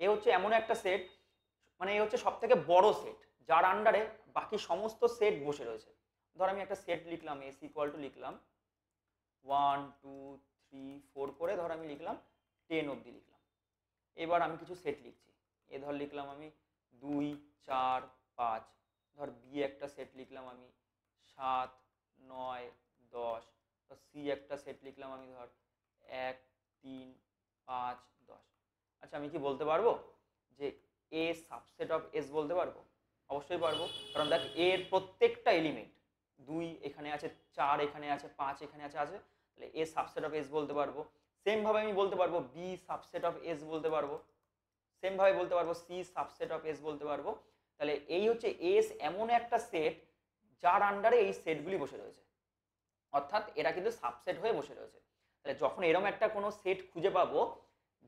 এ হচ্ছে এমন একটা সেট, মানে এ হচ্ছে সব থেকে বড় সেট যার আন্ডারে বাকি সমস্ত সেট বসে রয়েছে। ধর আমি একটা সেট লিখলাম, এস ইকুয়াল টু লিখলাম 1 2 3 4 করে, ধর আমি লিখলাম 10 অবধি লিখলাম। এবার আমি কিছু সেট লিখছি, এ ধর লিখলাম আমি 2 4 5, ধর বি একটা সেট লিখলাম আমি 7 9 10, সি একটা সেট লিখলাম আমি ধর 1 3 5 10। আচ্ছা আমি কি বলতে পারবো যে এ সাবসেট অফ এস বলতে পারবো? অবশ্যই পারবো, কারণ দেখ এর প্রত্যেকটা এলিমেন্ট 2 এখানে আছে, 4 এখানে আছে, 5 এখানে আছে, তাহলে এ সাবসেট অফ এস বলতে পারবো। সেম ভাবে আমি বলতে পারবো বি সাবসেট অফ এস বলতে পারবো, সেম ভাবে বলতে পারবো সি সাবসেট অফ এস বলতে পারবো। তাহলে এই হচ্ছে এস এমন একটা সেট যার আন্ডারে এই সেটগুলি বসে রয়েছে, অর্থাৎ এরা কিন্তু সাবসেট হয়ে বসে রয়েছে। তাহলে যখন এরকম একটা কোনো সেট খুঁজে পাবো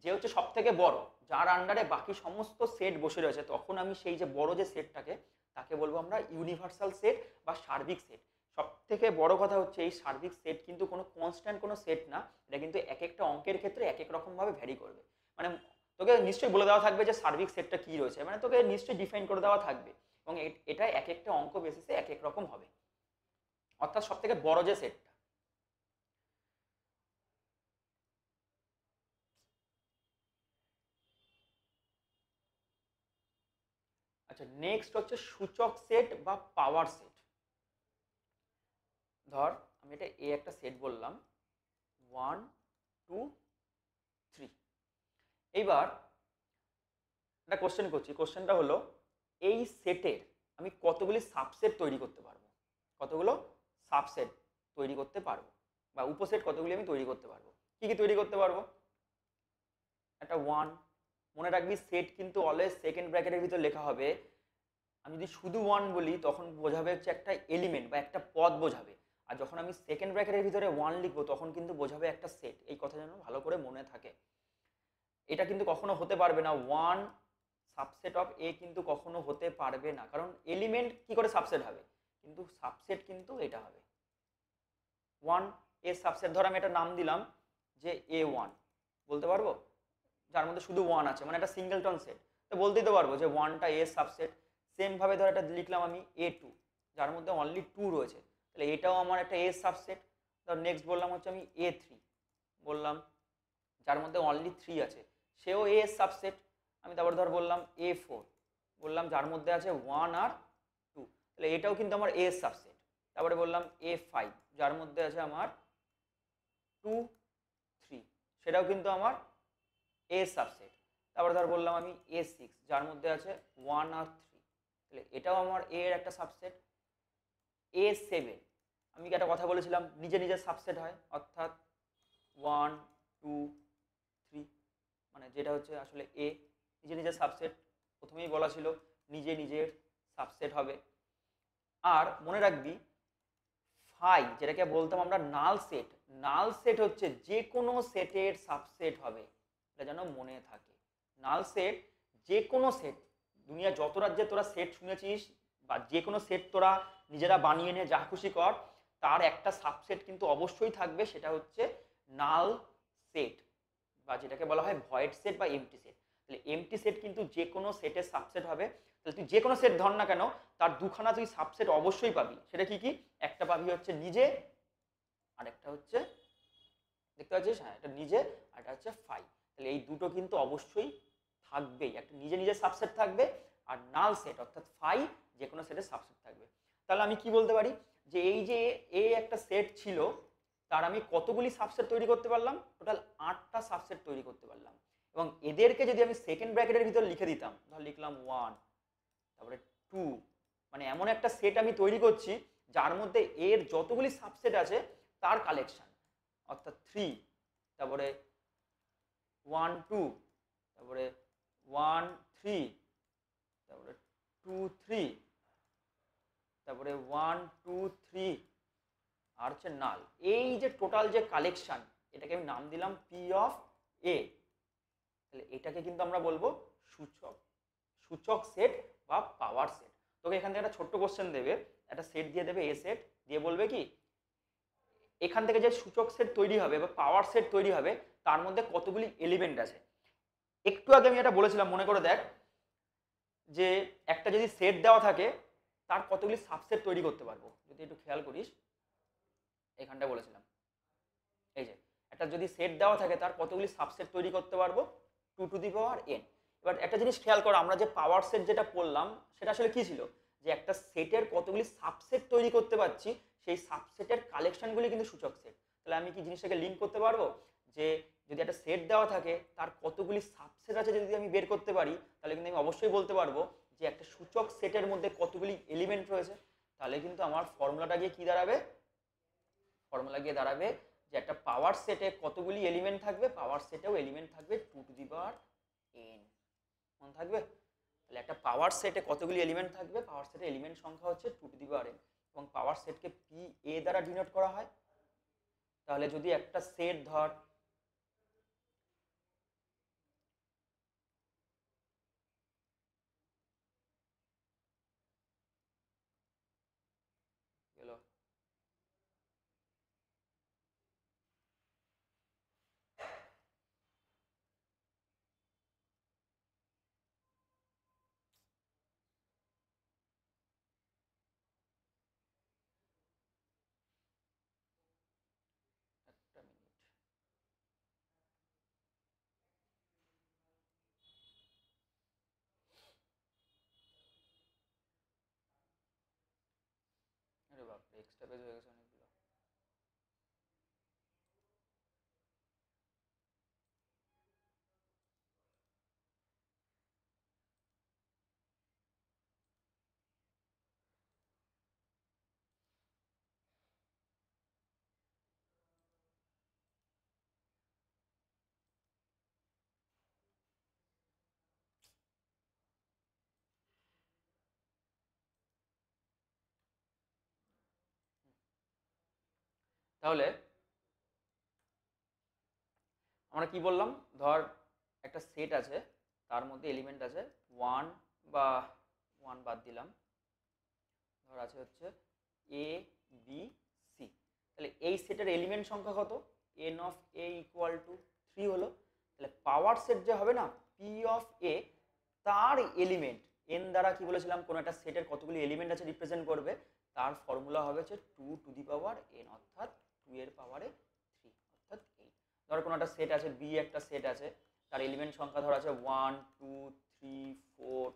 যে হচ্ছে সব থেকে বড়, যার আন্ডারে বাকি সমস্ত সেট বসে রয়েছে, তখন আমি সেই যে বড় যে সেটটাকে, তাকে বলবো আমরা ইউনিভার্সাল সেট বা সার্বিক সেট। সব থেকে বড় কথা হচ্ছে এই সার্বিক সেট কিন্তু কোনো কনস্ট্যান্ট কোনো সেট না, এটা কিন্তু এক একটা অঙ্কের ক্ষেত্রে এক এক রকমভাবে ভ্যারি করবে। মানে তোকে নিশ্চয়ই বলে দেওয়া থাকবে যে সার্বিক সেটটা কী রয়েছে, মানে তোকে নিশ্চয়ই ডিফাইন করে দেওয়া থাকবে, এবং এটা এক একটা অঙ্ক বেসিসে এক এক রকম হবে, অর্থাৎ সব থেকে বড় যে সেটটা। আচ্ছা নেক্সট হচ্ছে সূচক সেট বা পাওয়ার সেট। ধর আমি এটা এ একটা সেট বললাম 1 2 3। এইবার একটা কোশ্চেন করছি, কোশ্চেনটা হলো এই সেটের আমি কতগুলি সাবসেট তৈরি করতে পারবো, কতগুলো সাবসেট তৈরি করতে পারবো, বা উপসেট কতগুলি আমি তৈরি করতে পারবো। কি কি তৈরি করতে পারবো? একটা 1, মনে রাখবি সেট কিন্তু অলওয়েজ সেকেন্ড ব্র্যাকেটের ভিতর লেখা হবে। আমি যদি শুধু 1 বলি তখন বোঝাবে হচ্ছে একটা এলিমেন্ট বা একটা পদ বোঝাবে, আর যখন আমি সেকেন্ড ব্র্যাকেটের ভিতরে 1 লিখবো তখন কিন্তু বোঝাবে একটা সেট। এই কথা যেন ভালো করে মনে থাকে। এটা কিন্তু কখনো হতে পারবে না, 1 সাবসেট অফ এ কিন্তু কখনো হতে পারবে না, কারণ এলিমেন্ট কি করে সাবসেট হবে, কিন্তু সাবসেট কিন্তু এটা হবে 1 এ সাবসেট। ধর আমি একটা নাম দিলাম যে A1 বলতে পারবো, যার মধ্যে শুধু 1 আছে, মানে একটা সিঙ্গেলটন সেট, তো বলতেই তো পারবো যে 1টা এ সাবসেট। সেম ভাবে ধর এটা লিখলাম আমি A2, যার মধ্যে অনলি 2 রয়েছে, তাহলে এটাও আমার একটা এ সাবসেট। ধর নেক্সট বললাম হচ্ছে আমি A3 বললাম, যার মধ্যে অনলি 3 আছে, সেও এ সাবসেট। আমি তারপর ধর বললাম A4 বললাম, যার মধ্যে আছে 1 আর 2, তাহলে এটাও কিন্তু আমার এ সাবসেট। তারপরে বললাম A5, যার মধ্যে আছে আমার 2 3, সেটাও কিন্তু আমার এ সাবসেট। তারপরে ধর বললাম আমি A6, যার মধ্যে আছে 1 আর 3, তাহলে এটাও আমার এ এর একটা সাবসেট। A7 আমি একটা কথা বলেছিলাম নিজে নিজে সাবসেট হয়, অর্থাৎ 1 2 3, মানে যেটা হচ্ছে আসলে এ নিজে নিজের সাবসেট, প্রথমেই বলা ছিল নিজে নিজের সাবসেট হবে। আর মনে রাখবি ফাই, যেটাকে বলতাম আমরা নাল সেট, নাল সেট হচ্ছে যে কোনো সেটের সাবসেট হবে, এটা যেন মনে থাকে। নাল সেট যে কোনো সেট, দুনিয়া যত রাজ্যে তোরা সেট শুনেছিস বা যে কোনো সেট তোরা নিজেরা বানিয়ে নে যা খুশি কর, তার একটা সাবসেট কিন্তু অবশ্যই থাকবে, সেটা হচ্ছে নাল সেট, বা যেটাকে বলা হয় ভয়েড সেট বা এমটি সেট। তাহলে এমটি সেট কিন্তু যে কোনো সেটের সাবসেট হবে। তাহলে তুই যে কোনো সেট ধর না কেন, তার দুখানা তুই সাবসেট অবশ্যই পাবি। সেটা কি কি? একটা পাবি হচ্ছে নিজে, আর একটা হচ্ছে দেখতে পাচ্ছিস, হ্যাঁ এটা নিজে আর এটা হচ্ছে ফাই। তাহলে এই দুটো কিন্তু অবশ্যই থাকবেই, একটা নিজে নিজে সাবসেট থাকবে আর নাল সেট অর্থাৎ ফাই যে কোনো সেটের সাবসেট থাকবে। তাহলে আমি কি বলতে পারি যে এই যে এ একটা সেট ছিল তার আমি কতগুলি সাবসেট তৈরি করতে পারলাম, টোটাল 8টা সাবসেট তৈরি করতে পারলাম। এবং এদেরকে যদি আমি সেকেন্ড ব্র্যাকেটের ভিতর লিখে দিতাম, ধর লিখলাম 1 তারপরে 2, মানে এমন একটা সেট আমি তৈরি করছি যার মধ্যে এর যতগুলি সাবসেট আছে তার কালেকশন, অর্থাৎ 3, তারপরে 1 2, তারপরে 1 3, তারপরে 2 3, তারপরে 1 2 3 আর হচ্ছে নাল। এই যে টোটাল যে কালেকশন এটাকে আমি নাম দিলাম পি অফ এ। তাহলে এটাকে কিন্তু আমরা বলবো সূচক সূচক সেট বা পাওয়ার সেট। তোকে এখান থেকে একটা ছোট্ট কোশ্চেন দেবে, একটা সেট দিয়ে দেবে এ সেট, দিয়ে বলবে কি এখান থেকে যে সূচক সেট তৈরি হবে বা পাওয়ার সেট তৈরি হবে তার মধ্যে কতগুলি এলিমেন্ট আছে। একটু আগে আমি এটা বলেছিলাম, মনে করে দেখ, যে একটা যদি সেট দেওয়া থাকে তার কতগুলি সাবসেট তৈরি করতে পারবো। যদি একটু খেয়াল করিস এখানটা বলেছিলাম, এই যে একটা যদি সেট দেওয়া থাকে তার কতগুলি সাবসেট তৈরি করতে পারবো, 2 টু দি পাওয়ার n। এবার একটা জিনিস খেয়াল করো, আমরা যে পাওয়ার সেট যেটা পড়লাম সেটা আসলে কি ছিল, যে একটা সেটের কতগুলি সাবসেট তৈরি করতে পারছি সেই সাবসেটের কালেকশনগুলি কিন্তু সূচক সেট। তাহলে আমি কি জিনিসটাকে লিঙ্ক করতে পারবো যে যদি একটা সেট দেওয়া থাকে তার কতগুলি সাবসেট আছে যদি আমি বের করতে পারি তাহলে কিন্তু আমি অবশ্যই বলতে পারবো যে একটা সূচক সেটের মধ্যে কতগুলি এলিমেন্ট রয়েছে। তাহলে কিন্তু আমার ফর্মুলাটা গিয়ে কি দাঁড়াবে, ফর্মুলা গিয়ে দাঁড়াবে যে একটা পাওয়ার সেটে কতগুলি এলিমেন্ট থাকবে, পাওয়ার সেটেও এলিমেন্ট থাকবে 2 টু দি পাওয়ার n, মনে থাকবে। তাহলে একটা পাওয়ার সেটে কতগুলি এলিমেন্ট থাকবে, পাওয়ার সেটে এলিমেন্ট সংখ্যা হচ্ছে 2 টু দি পাওয়ার n, এবং পাওয়ার সেটকে পি এ দ্বারা ডিনোট করা হয়। তাহলে যদি একটা সেট ধর গেল, একটা মিনিট, আরে বাপরে এক্সট্রা পেজ হয়ে গেছে অনেকগুলো। তাহলে আমরা কি বললাম, ধর একটা সেট আছে তার মধ্যে এলিমেন্ট আছে 1 বা 1 বাদ দিলাম, ধর আছে হচ্ছে এ বি সি। তাহলে এই সেটের এলিমেন্ট সংখ্যা কত, n of A equal to 3 হলো। তাহলে পাওয়ার সেট যে হবে না পি অফ এ, তার এলিমেন্ট n দ্বারা কি বলেছিলাম কোন একটা সেটের কতগুলি এলিমেন্ট আছে রিপ্রেজেন্ট করবে, তার ফর্মুলা হবে হচ্ছে 2 টু দি পাওয়ার n, অর্থাৎ 2 এর পাওয়ারে 3, অর্থাৎ 8। ধর কোনো একটা সেট আছে বি, একটা সেট আছে তার এলিমেন্ট সংখ্যা ধর আছে 1 2 3 4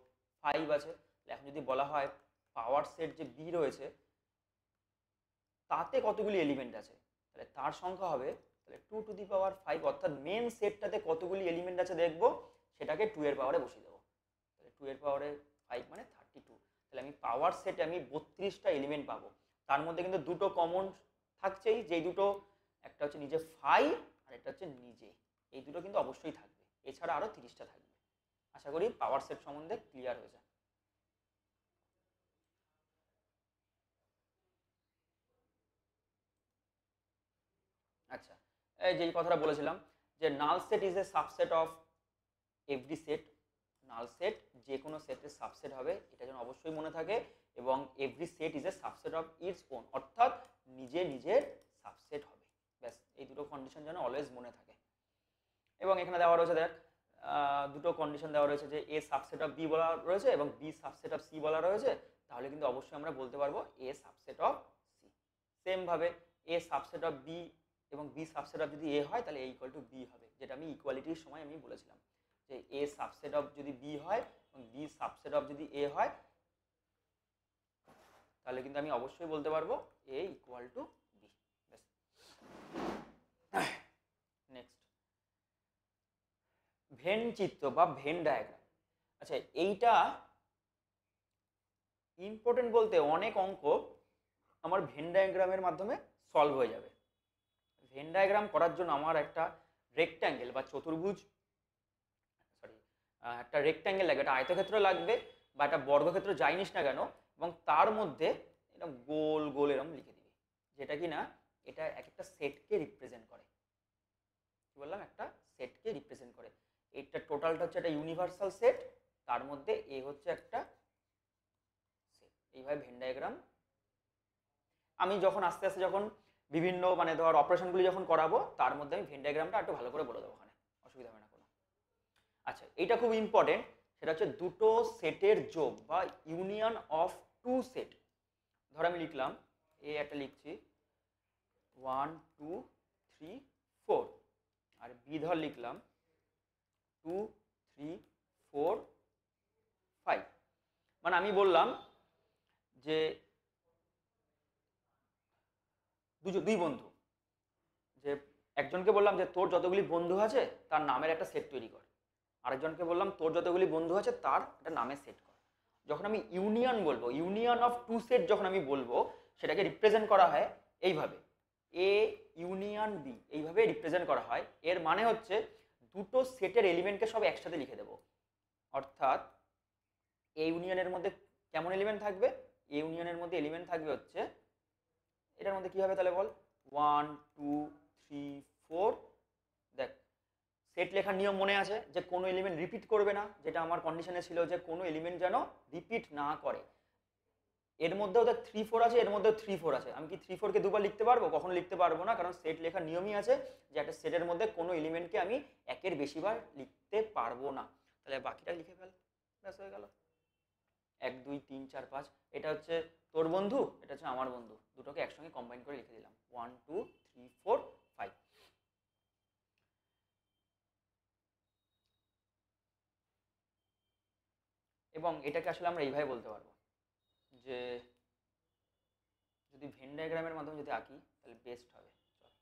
5 আছে। এখন যদি বলা হয় পাওয়ার সেট যে বি রয়েছে তাতে কতগুলি এলিমেন্ট আছে, তাহলে তার সংখ্যা হবে তাহলে 2 টু দি পাওয়ার 5, অর্থাৎ মেন সেটটাতে কতগুলি এলিমেন্ট আছে দেখবো সেটাকে 2 এর পাওয়ারে বসিয়ে দেবো। তাহলে 2 এর পাওয়ারে 5 মানে 32। তাহলে আমি পাওয়ার সেটে আমি 32টা এলিমেন্ট পাবো। তার মধ্যে কিন্তু দুটো কমন থাকছেই, যেই দুটো একটা হচ্ছে নিজে 5 আর একটা হচ্ছে নিজে, এই দুটো কিন্তু অবশ্যই থাকবে, এছাড়া আরো 30টা থাকবে। আশা করি পাওয়ার সেট সম্বন্ধে ক্লিয়ার হয়েছে। আচ্ছা, এই যে কথাটা বলেছিলাম যে null set is a subset of every set, null set যে কোনো সেটের সাবসেট হবে, এটা যেন অবশ্যই মনে থাকে। এবং every set is a subset of its own, অর্থাৎ নিজে নিজের সাবসেট হবে। ব্যাস এই দুটো কন্ডিশন যেন অলওয়েজ মনে থাকে। এবং এখানে দেওয়া রয়েছে দেখ দুটো কন্ডিশন দেওয়া রয়েছে যে এ সাবসেট অফ বি বলা রয়েছে এবং বি সাবসেট অফ সি বলা রয়েছে। তাহলে কিন্তু অবশ্যই আমরা বলতে পারবো এ সাবসেট অফ সি। সেম ভাবে এ সাবসেট অফ বি এবং বি সাবসেট অফ যদি এ হয় তাহলে এ ইকুয়াল টু বি হবে, যেটা আমি ইকুয়ালিটির সময় আমি বলেছিলাম যে এ সাবসেট অফ যদি বি হয় এবং বি সাবসেট অফ যদি এ হয় তাহলে কিন্তু আমি অবশ্যই বলতে পারবো A equal to B. Next, Venn চিত্র বা ভেন ডায়াগ্রাম। আচ্ছা, এইটা ইম্পর্টেন্ট বলতে অনেক অঙ্ক আমার ভেন ডায়াগ্রামের মাধ্যমে সলভ হয়ে যাবে। ভেন ডায়াগ্রাম করার জন্য আমার একটা রেক্ট্যাঙ্গেল বা চতুর্ভুজ একটা রেক্ট্যাঙ্গেল লাগবে, একটা আয়তক্ষেত্র লাগবে বা একটা বর্গক্ষেত্র যাই নিস না কেন, এবং তার মধ্যে এটা গোল গোল এরকম লিখে দিবি, যেটা কি না এটা এক একটা সেটকে রিপ্রেজেন্ট করে। কি বললাম, একটা সেটকে রিপ্রেজেন্ট করে। এটা টোটালটা হচ্ছে একটা ইউনিভার্সাল সেট, তার মধ্যে এ হচ্ছে একটা সেট। এইভাবে ভেন ডায়াগ্রাম আমি যখন আস্তে আস্তে যখন বিভিন্ন মানে ধর অপারেশনগুলি যখন করাবো তার মধ্যে আমি ভেন ডায়াগ্রামটা একটু ভালো করে বলে দেবো, ওখানে অসুবিধা হবে না কোনো। আচ্ছা, এইটা খুব ইম্পর্টেন্ট, সেটা হচ্ছে দুটো সেটের যোগ বা ইউনিয়ন অফ টু সেট। ধর আমি লিখলাম এ একটা লিখছি 1 2 3 4, আর বি ধর লিখলাম 2 3 4 5। মানে আমি বললাম যে দুই বন্ধু, যে একজনকে বললাম যে তোর যতগুলি বন্ধু আছে তার নামের একটা সেট তৈরি কর, আরেকজনকে বললাম তোর যতগুলি বন্ধু আছে তার একটা নামের সেট কর। যখন আমি ইউনিয়ন বলবো, ইউনিয়ন অফ টু সেট যখন আমি বলবো, সেটাকে রিপ্রেজেন্ট করা হয় এইভাবে, এ ইউনিয়ন বি, এইভাবে রিপ্রেজেন্ট করা হয়। এর মানে হচ্ছে দুটো সেটের এলিমেন্টকে সব একসাথে লিখে দেবো। অর্থাৎ এ ইউনিয়নের মধ্যে কেমন এলিমেন্ট থাকবে, এ ইউনিয়নের মধ্যে এলিমেন্ট থাকবে হচ্ছে এটার মধ্যে কি হবে তাহলে বল, 1 2 3 4। দেখ, সেট লেখার নিয়ম মনে আছে যে কোনো এলিমেন্ট রিপিট করবে না, যেটা আমার কন্ডিশনে ছিল যে কোনো এলিমেন্ট যেন রিপিট না করে। এর মধ্যেও দেখ 3 4 আছে, এর মধ্যেও 3 4 আছে। আমি কি 3 4 কে দুবার লিখতে পারবো? কখনো লিখতে পারবো না, কারণ সেট লেখার নিয়মই আছে যে একটা সেটের মধ্যে কোনো এলিমেন্টকে আমি একের বেশিবার লিখতে পারবো না। তাহলে বাকিটা লিখে ফেল, ব্যাস হয়ে গেল। 1 2 3 4 5, এটা হচ্ছে তোর বন্ধু, এটা হচ্ছে আমার বন্ধু, দুটোকে একসঙ্গে কম্বাইন করে লিখে দিলাম 1 2 3 4 5। এবং এটাকে আসলে আমরা এইভাবে বলতে পারবো যে যদি ভেন ডায়াগ্রামের মাধ্যমে যদি আঁকি তাহলে বেস্ট হবে। চল,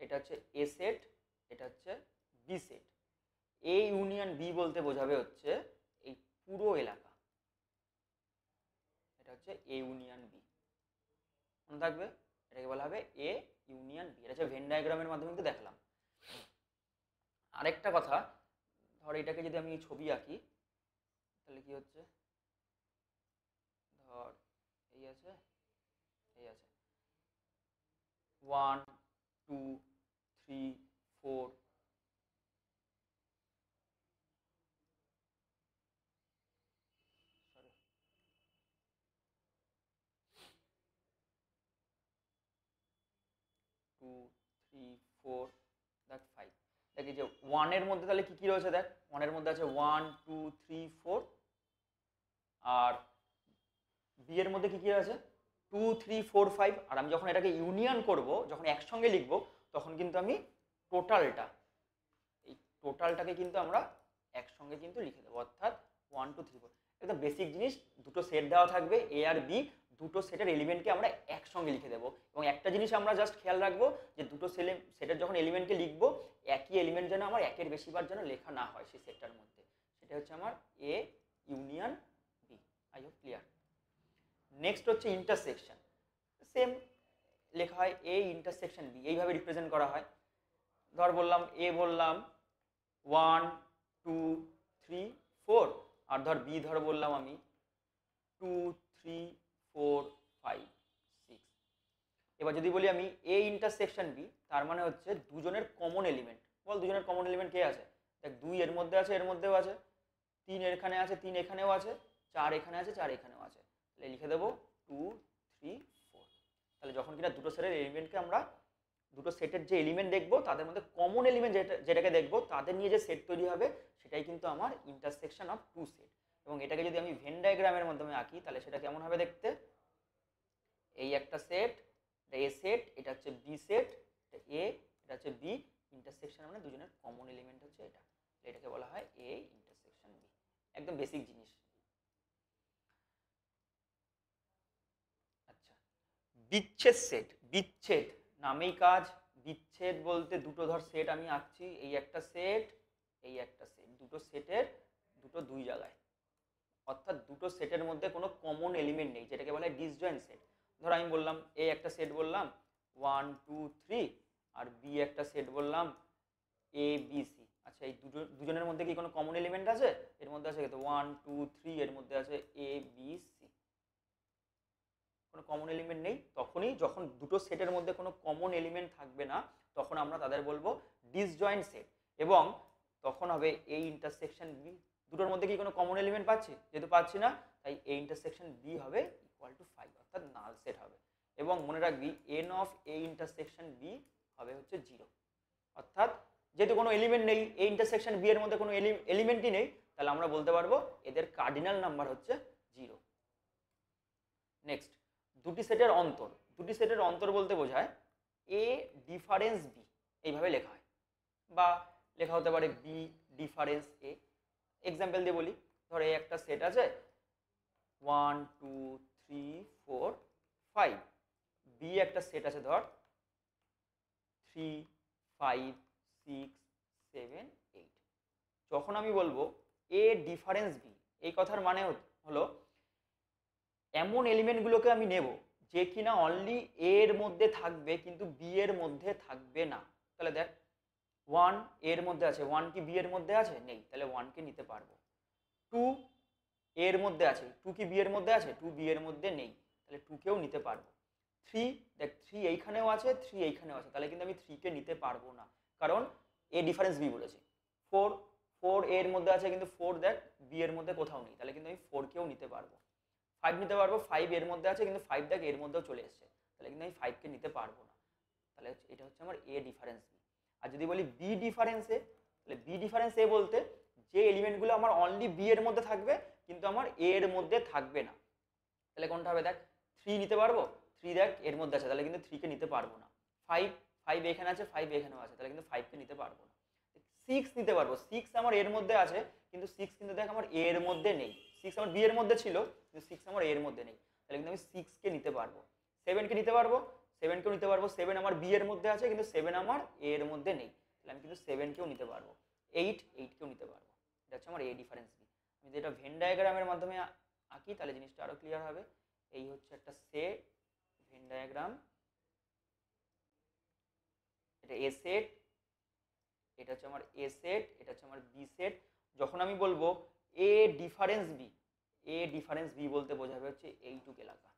এটা হচ্ছে এ সেট, এটা হচ্ছে B set. A union B বলতে বোঝাবে হচ্ছে এই পুরো এলাকা, এটা হচ্ছে এ ইউনিয়ন বি, মনে থাকবে। এটাকে বলা হবে এ ইউনিয়ন বি, এটা হচ্ছে ভেন ডায়াগ্রামের মাধ্যমে কিন্তু দেখালাম। আরেকটা কথা, ধর এটাকে যদি আমি ছবি আঁকি তাহলে কি হচ্ছে, ধর এই আছে, এই আছে 1 2 3 4, 2 3 4, দেখ 5। দেখ এই যে 1 এর মধ্যে তাহলে কি কি রয়েছে, দেখ 1 এর মধ্যে আছে 1 2 3 4, আর বি এর মধ্যে কি কি আছে 2 3 4 5। আর আমি যখন এটাকে ইউনিয়ন করব, যখন একসঙ্গে লিখব, তখন কিন্তু আমি টোটালটা, এই টোটালটাকে কিন্তু আমরা একসঙ্গে কিন্তু লিখে দেবো, অর্থাৎ 1 2 3 4। এটা বেসিক জিনিস, দুটো সেট দেওয়া থাকবে এ আর বি, দুটো সেটের এলিমেন্টকে আমরা একসঙ্গে লিখে দেবো। এবং একটা জিনিস আমরা জাস্ট খেয়াল রাখবো যে দুটো সেটের যখন এলিমেন্টকে লিখবো, একই এলিমেন্ট যেন আমার একের বেশিবার যেন লেখা না হয় সেই সেটটার মধ্যে। সেটা হচ্ছে আমার A union B. I hope clear. Next হচ্ছে ইন্টারসেকশন। সেম লেখা হয় এ ইন্টারসেকশন বি, এইভাবে রিপ্রেজেন্ট করা হয়। ধর বললাম এ, বললাম 1 2 3 4, আর ধর বি ধর বললাম আমি 2 3 4 5 6। এবার যদি বলি আমি এ ইন্টারসেকশন বি, তার মানে হচ্ছে দুজনের কমন এলিমেন্ট। বল দুজনের কমন এলিমেন্ট কে আছে, দেখ 2 এর মধ্যে আছে, এর মধ্যেও আছে, 3 এখানে আছে, 3 এখানেও আছে, 4 এখানে আছে, 4 এখানেও আছে। তাহলে লিখে দেবো 2 3 4। তাহলে যখন কিনা দুটো সেটের এলিমেন্টকে আমরা, দুটো সেটের যে এলিমেন্ট দেখবো তাদের মধ্যে কমন এলিমেন্ট যেটাকে দেখবো, তাদের নিয়ে যে সেট তৈরি হবে সেটাই কিন্তু আমার ইন্টারসেকশন অফ টু সেট। এবং এটাকে যদি আমি ভেন ডায়াগ্রামের মাধ্যমে আঁকি তাহলে সেটা কেমন হবে দেখতে, এই একটা সেট, এটা এ সেট, এটা হচ্ছে বি সেট, এটা এ, এটা হচ্ছে বি, ইন্টারসেকশন মানে দুজনের কমন এলিমেন্ট হচ্ছে এটা, এটাকে বলা হয় এ ইন্টারসেকশন বি। একদম বেসিক জিনিস। আচ্ছা, বিচ্ছেদ সেট, বিচ্ছেদ নামেই কাজ। বিচ্ছেদ বলতে দুটো ধর সেট আমি আঁকছি, এই একটা সেট, এই একটা সেট, দুটো সেটের দুটো দুই জায়গায়, অর্থাৎ দুটো সেটের মধ্যে কোনো কমন এলিমেন্ট নেই, যেটাকে বলা হয় ডিসজয়েন্ট সেট। ধর আমি বললাম এ একটা সেট বললাম 1 2 3, আর বি একটা সেট বললাম এ বি সি। আচ্ছা, এই দুজনের মধ্যে কি কোনো কমন এলিমেন্ট আছে? এর মধ্যে আছে তো 1 2 3, এর মধ্যে আছে এ বি সি, কোনো কমন এলিমেন্ট নেই। তখনই যখন দুটো সেটের মধ্যে কোনো কমন এলিমেন্ট থাকবে না তখন আমরা তাদের বলবো ডিসজয়েন্ট সেট, এবং তখন হবে এ ইন্টারসেকশন বি। দুটোর মধ্যে কি কোনো কমন এলিমেন্ট পাচ্ছি? যেহেতু পাচ্ছি না, তাই এ ইন্টারসেকশন বি হবে ইকুয়াল টু 5, অর্থাৎ নাল সেট হবে। এবং মনে রাখবি N of A intersection B হবে হচ্ছে 0, অর্থাৎ যেহেতু কোনো এলিমেন্ট নেই, এ ইন্টারসেকশন বি এর মধ্যে কোনো এলিমেন্টই নেই, তাহলে আমরা বলতে পারবো এদের কার্ডিনাল নাম্বার হচ্ছে 0। নেক্সট, দুটি সেটের অন্তর। দুটি সেটের অন্তর বলতে বোঝায় এ ডিফারেন্স বি, এইভাবে লেখা হয়, বা লেখা হতে পারে বি ডিফারেন্স এ। এক্সাম্পল দিয়ে বলি, ধর এই একটা সেট আছে 1 2 3 4 5, বি একটা সেট আছে ধর 3 5 6 7 8। যখন আমি বলবো এ ডিফারেন্স বি, এই কথার মানে হলো এমন এলিমেন্টগুলোকে আমি নেব যে কিনা অনলি এ এর মধ্যে থাকবে কিন্তু বি এর মধ্যে থাকবে না। তাহলে দেখ 1 এর মধ্যে আছে, 1 কি বি এর মধ্যে আছে? নেই, তাহলে 1 কে নিতে পারবো। 2 এর মধ্যে আছে, 2 কি বি এর মধ্যে আছে? 2 বি এর মধ্যে নেই, তাহলে 2 কেও নিতে পারবো। 3, দেখ 3 এইখানেও আছে, 3 এইখানেও আছে, তাহলে কিন্তু আমি 3 কে নিতে পারবো না, কারণ এ ডিফারেন্স বি বলেছি। 4 এর মধ্যে আছে কিন্তু 4 দেখ বি এর মধ্যে কোথাও নেই, তাহলে কিন্তু আমি 4 কেও নিতে পারবো। 5 নিতে পারবো, 5 এর মধ্যে আছে কিন্তু 5 দেখ এর মধ্যেও চলে এসছে, তাহলে কিন্তু আমি 5 কে নিতে পারবো না। তাহলে এটা হচ্ছে আমার এ ডিফারেন্স বি। আর যদি বলি বি ডিফারেন্স এ, তাহলে বি ডিফারেন্স এ বলতে যে এলিমেন্টগুলো আমার অনলি বি এর মধ্যে থাকবে কিন্তু আমার এ এর মধ্যে থাকবে না, তাহলে কোনটা হবে? দেখ 3 নিতে পারবো, 3 দেখ এর মধ্যে আছে, তাহলে কিন্তু 3 কে নিতে পারবো না। 5 এখানে আছে, 5 এখানেও আছে, তাহলে কিন্তু 5 কে নিতে পারবো না। 6 নিতে পারবো, 6 আমার এর মধ্যে আছে কিন্তু 6 কিন্তু দেখ আমার এ এর মধ্যে নেই। 6 আমার বি এর মধ্যে ছিল কিন্তু 6 আমার এ এর মধ্যে নেই, তাহলে কিন্তু আমি 6 কে নিতে পারবো। 7 কে নিতে পারবো, 7 কেও নিতে পারবো, 7 আমার বি এর মধ্যে আছে কিন্তু 7 আমার এ এর মধ্যে নেই, তাহলে আমি কিন্তু 7 কেও নিতে পারবো। 8 কেও নিতে পারবো। এটা হচ্ছে আমার এ ডিফারেন্স বি। আমি যদি এটা ভেন ডায়াগ্রামের মাধ্যমে আঁকি তাহলে জিনিসটা আরো ক্লিয়ার হবে। এই হচ্ছে একটা সেট, ভেন ডায়াগ্রাম, এটা এ সেট, এটা হচ্ছে আমার এ সেট, এটা হচ্ছে আমার বি সেট। যখন আমি বলবো A difference B, A difference B বলতে বোঝাবে হচ্ছে এইটুক এলাকা,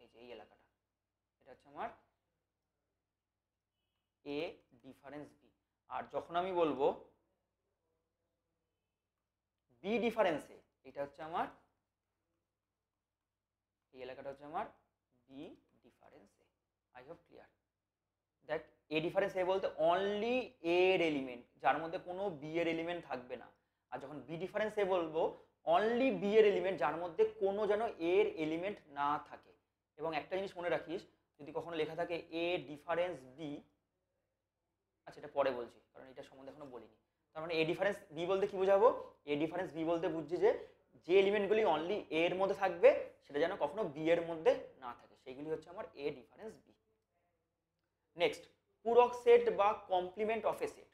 এই যে এই এলাকাটা, এটা হচ্ছে আমার এ ডিফারেন্স বি। আর যখন আমি বলবো বি ডিফারেন্স এ, এটা হচ্ছে আমার এই এলাকাটা হচ্ছে আমার B difference A. I hope clear. দেখ এ ডিফারেন্স এ বলতে অনলি এ এর এলিমেন্ট, যার মধ্যে কোনো বি এর এলিমেন্ট থাকবে না। আর যখন বি ডিফারেন্স এ বলবো অনলি বি এর এলিমেন্ট, যার মধ্যে কোনো যেন এর এলিমেন্ট না থাকে। এবং একটা জিনিস মনে রাখিস, যদি কখনো লেখা থাকে এ ডিফারেন্স বি, আচ্ছা এটা পরে বলছি কারণ এটা সম্বন্ধে এখনো বলিনি। তার মানে এ ডিফারেন্স বি বলতে কি বোঝাবো? এ ডিফারেন্স বি বলতে বুঝছি যে এলিমেন্টগুলি অনলি এ এর মধ্যে থাকবে সেটা যেন কখনো বি এর মধ্যে না থাকে, সেইগুলি হচ্ছে আমার এ ডিফারেন্স বি। নেক্সট, পূরক সেট বা কমপ্লিমেন্ট অফ এ সেট।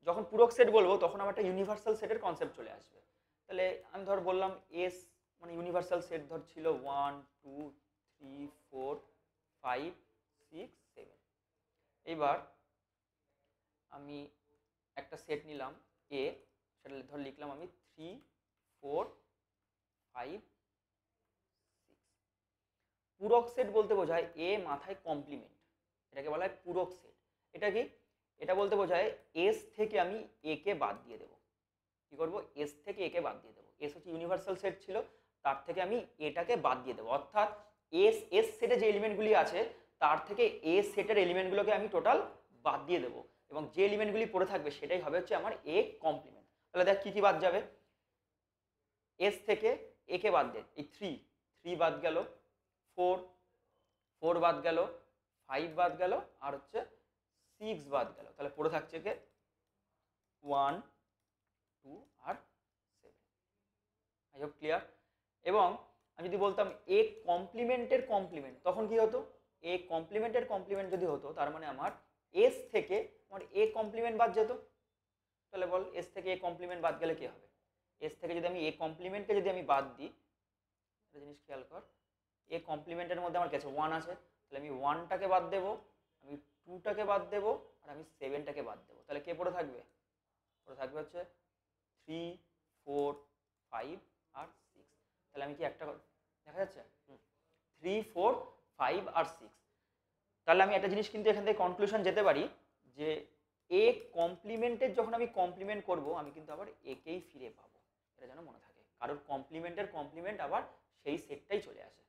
যখন পূরক সেট বলবো তখন আমার একটা ইউনিভার্সাল সেটের কনসেপ্ট চলে আসবে। তাহলে আমি ধর বললাম এস মানে ইউনিভার্সাল সেট ধর ছিল 1 2 3 4 5 6 7। এবার আমি একটা সেট নিলাম এ, সেটা ধর লিখলাম আমি 3 4 5 6। পূরক সেট বলতে বোঝায় এ মাথায় কমপ্লিমেন্ট, এটাকে বলা হয় পূরক সেট। এটা কি? এটা বলতে বোঝায় এস থেকে আমি এ কে বাদ দিয়ে দেবো। কি করবো? এস থেকে এ কে বাদ দিয়ে দেবো। এস হচ্ছে ইউনিভার্সাল সেট ছিল, তার থেকে আমি এটাকে বাদ দিয়ে দেবো, অর্থাৎ এস সেটে যে এলিমেন্টগুলি আছে তার থেকে এ সেটের এলিমেন্টগুলোকে আমি টোটাল বাদ দিয়ে দেবো, এবং যে এলিমেন্টগুলি পড়ে থাকবে সেটাই হবে হচ্ছে আমার এ কমপ্লিমেন্ট। তাহলে দেখ কি কি বাদ যাবে, এস থেকে এ কে বাদ দে, এই থ্রি বাদ গেল, ফোর বাদ গেল, 5 বাদ গেল, আর হচ্ছে 6 বাদ গেল। তাহলে পড়ে থাকছে কে 1 2 আর 7। I hope clear. এবং আমি যদি বলতাম এ কমপ্লিমেন্টের কমপ্লিমেন্ট, তখন কি হতো, এ কমপ্লিমেন্টের কমপ্লিমেন্ট যদি হতো তার মানে আমার এস থেকে আমার এ কমপ্লিমেন্ট বাদ যেত। তাহলে বল এস থেকে এ কমপ্লিমেন্ট বাদ গেলে কি হবে, এস থেকে যদি আমি এ কমপ্লিমেন্টকে যদি আমি বাদ দিই, একটা জিনিস খেয়াল কর, এ কমপ্লিমেন্টের মধ্যে আমার কাছে 1 আছে, তাহলে আমি 1টাকে বাদ দেবো, আমি 2টাকে বাদ দেবো, আর আমি 7টাকে বাদ দেবো। তাহলে কে পড়ে থাকবে, পড়ে থাকবে হচ্ছে 3 4 5 আর 6। তাহলে আমি কি একটা দেখা যাচ্ছে 3 4 5 আর 6। তাহলে আমি একটা জিনিস কিন্তু এখান থেকে কনক্লুশন যেতে পারি যে এ কমপ্লিমেন্টের যখন আমি কমপ্লিমেন্ট করব আমি কিন্তু আবার একেই ফিরে পাবো, এটা যেন মনে থাকে, কারোর কমপ্লিমেন্টের কমপ্লিমেন্ট আবার সেই সেটটাই চলে আসে।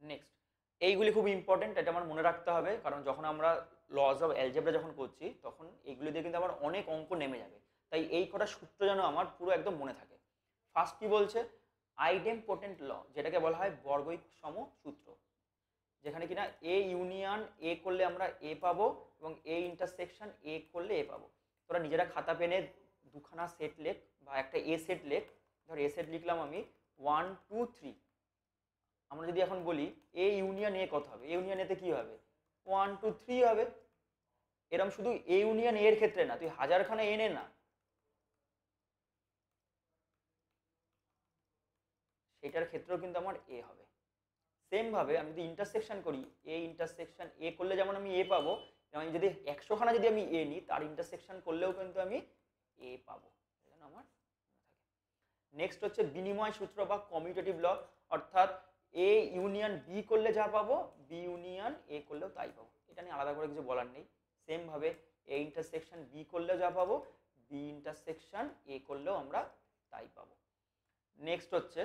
নেক্সট, এইগুলি খুব ইম্পর্টেন্ট, এটা আমার মনে রাখতে হবে, কারণ যখন আমরা লজ অফ অ্যালজেব্রা যখন করছি তখন এগুলি দিয়ে কিন্তু আমার অনেক অঙ্ক নেমে যাবে, তাই এই কটা সূত্র যেন আমার পুরো একদম মনে থাকে। ফার্স্ট কি বলছে, আইডেমপোটেন্ট ল, যেটাকে বলা হয় বর্গৈক সম সূত্র, যেখানে কিনা এ ইউনিয়ন এ করলে আমরা এ পাবো এবং এ ইন্টারসেকশন এ করলে এ পাবো। তোরা নিজেরা খাতা পেনে দুখানা সেট লেখ বা একটা এ সেট লেখ, ধর এ সেট লিখলাম আমি 1 2 3। আমরা যদি এখন বলি এ ইউনিয়ন এ কত হবে, এ ইউনিয়ন এতে কি হবে 1 2 3 হবে। এরকম শুধু এ ইউনিয়ন এর ক্ষেত্রে না, তুই হাজারখানা এ নে না, সেটার ক্ষেত্রেও কিন্তু আমার এ হবে। সেম ভাবে আমি যদি ইন্টারসেকশন করি, এ ইন্টারসেকশন এ করলে যেমন আমি এ পাবো, আমি যদি 100খানা যদি আমি এ নিই তার ইন্টারসেকশন করলেও কিন্তু আমি এ পাবো, যেন আমার নেক্সট হচ্ছে বিনিময় সূত্র বা কমিউটেটিভ ল, অর্থাৎ এ ইউনিয়ন বি করলে যা পাবো বি ইউনিয়ন এ করলেও তাই পাবো, এটা নিয়ে আলাদা করে কিছু বলার নেই। সেম ভাবে এ ইন্টারসেকশন বি করলেও যা পাবো বি ইন্টারসেকশন এ করলেও আমরা তাই পাবো। নেক্সট হচ্ছে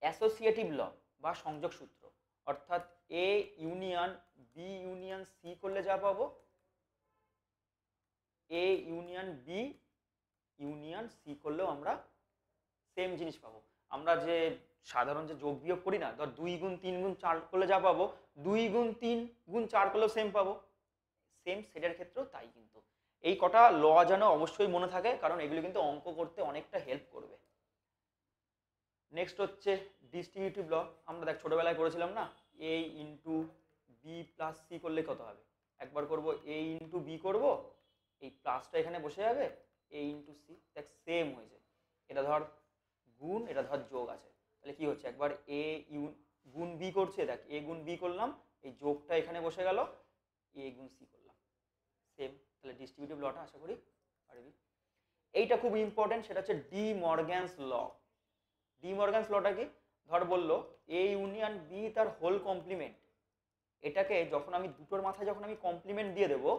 অ্যাসোসিয়েটিভ ল বা সংযোগ সূত্র, অর্থাৎ A union B union C করলে যা পাবো A union B union C করলেও আমরা সেম জিনিস পাবো। আমরা যে সাধারণ যে যোগ বিয়োগ করি না, ধর 2 গুণ 3 গুণ 4 করলে যা পাবো 2 গুণ 3 গুণ 4 করলেও সেম পাবো, সেম সেটের ক্ষেত্রেও তাই। কিন্তু এই কটা ল যেন অবশ্যই মনে থাকে, কারণ এগুলো কিন্তু অঙ্ক করতে অনেকটা হেল্প করবে। নেক্সট হচ্ছে ডিস্ট্রিবিউটিভ ল, আমরা দেখ ছোটবেলায় পড়েছিলাম না, এ ইন্টু বি প্লাস সি করলে কত হবে, একবার করব এ ইন্টু বি করবো, এই প্লাসটা এখানে বসে যাবে, এ ইন্টু সি, দেখ সেম হয়েছে, এটা ধর গুণ, এটা ধর যোগ আছে, তাহলে কি হচ্ছে একবার এ গুণ বি করছে, দেখ এ গুণ বি করলাম, এই যোগটা এখানে বসে গেল, এ গুণ সি করলাম, সেম। তাহলে ডিস্ট্রিবিউটিভ লটা আশা করি পারবি। এইটা খুব ইম্পর্টেন্ট, সেটা হচ্ছে ডি মর্গ্যানস ল। ডি মর্গ্যানস লটা কি, ধর বললো এ ইউনিয়ন বি তার হোল কমপ্লিমেন্ট, এটাকে যখন আমি দুটোর মাথায় যখন আমি কমপ্লিমেন্ট দিয়ে দেবো,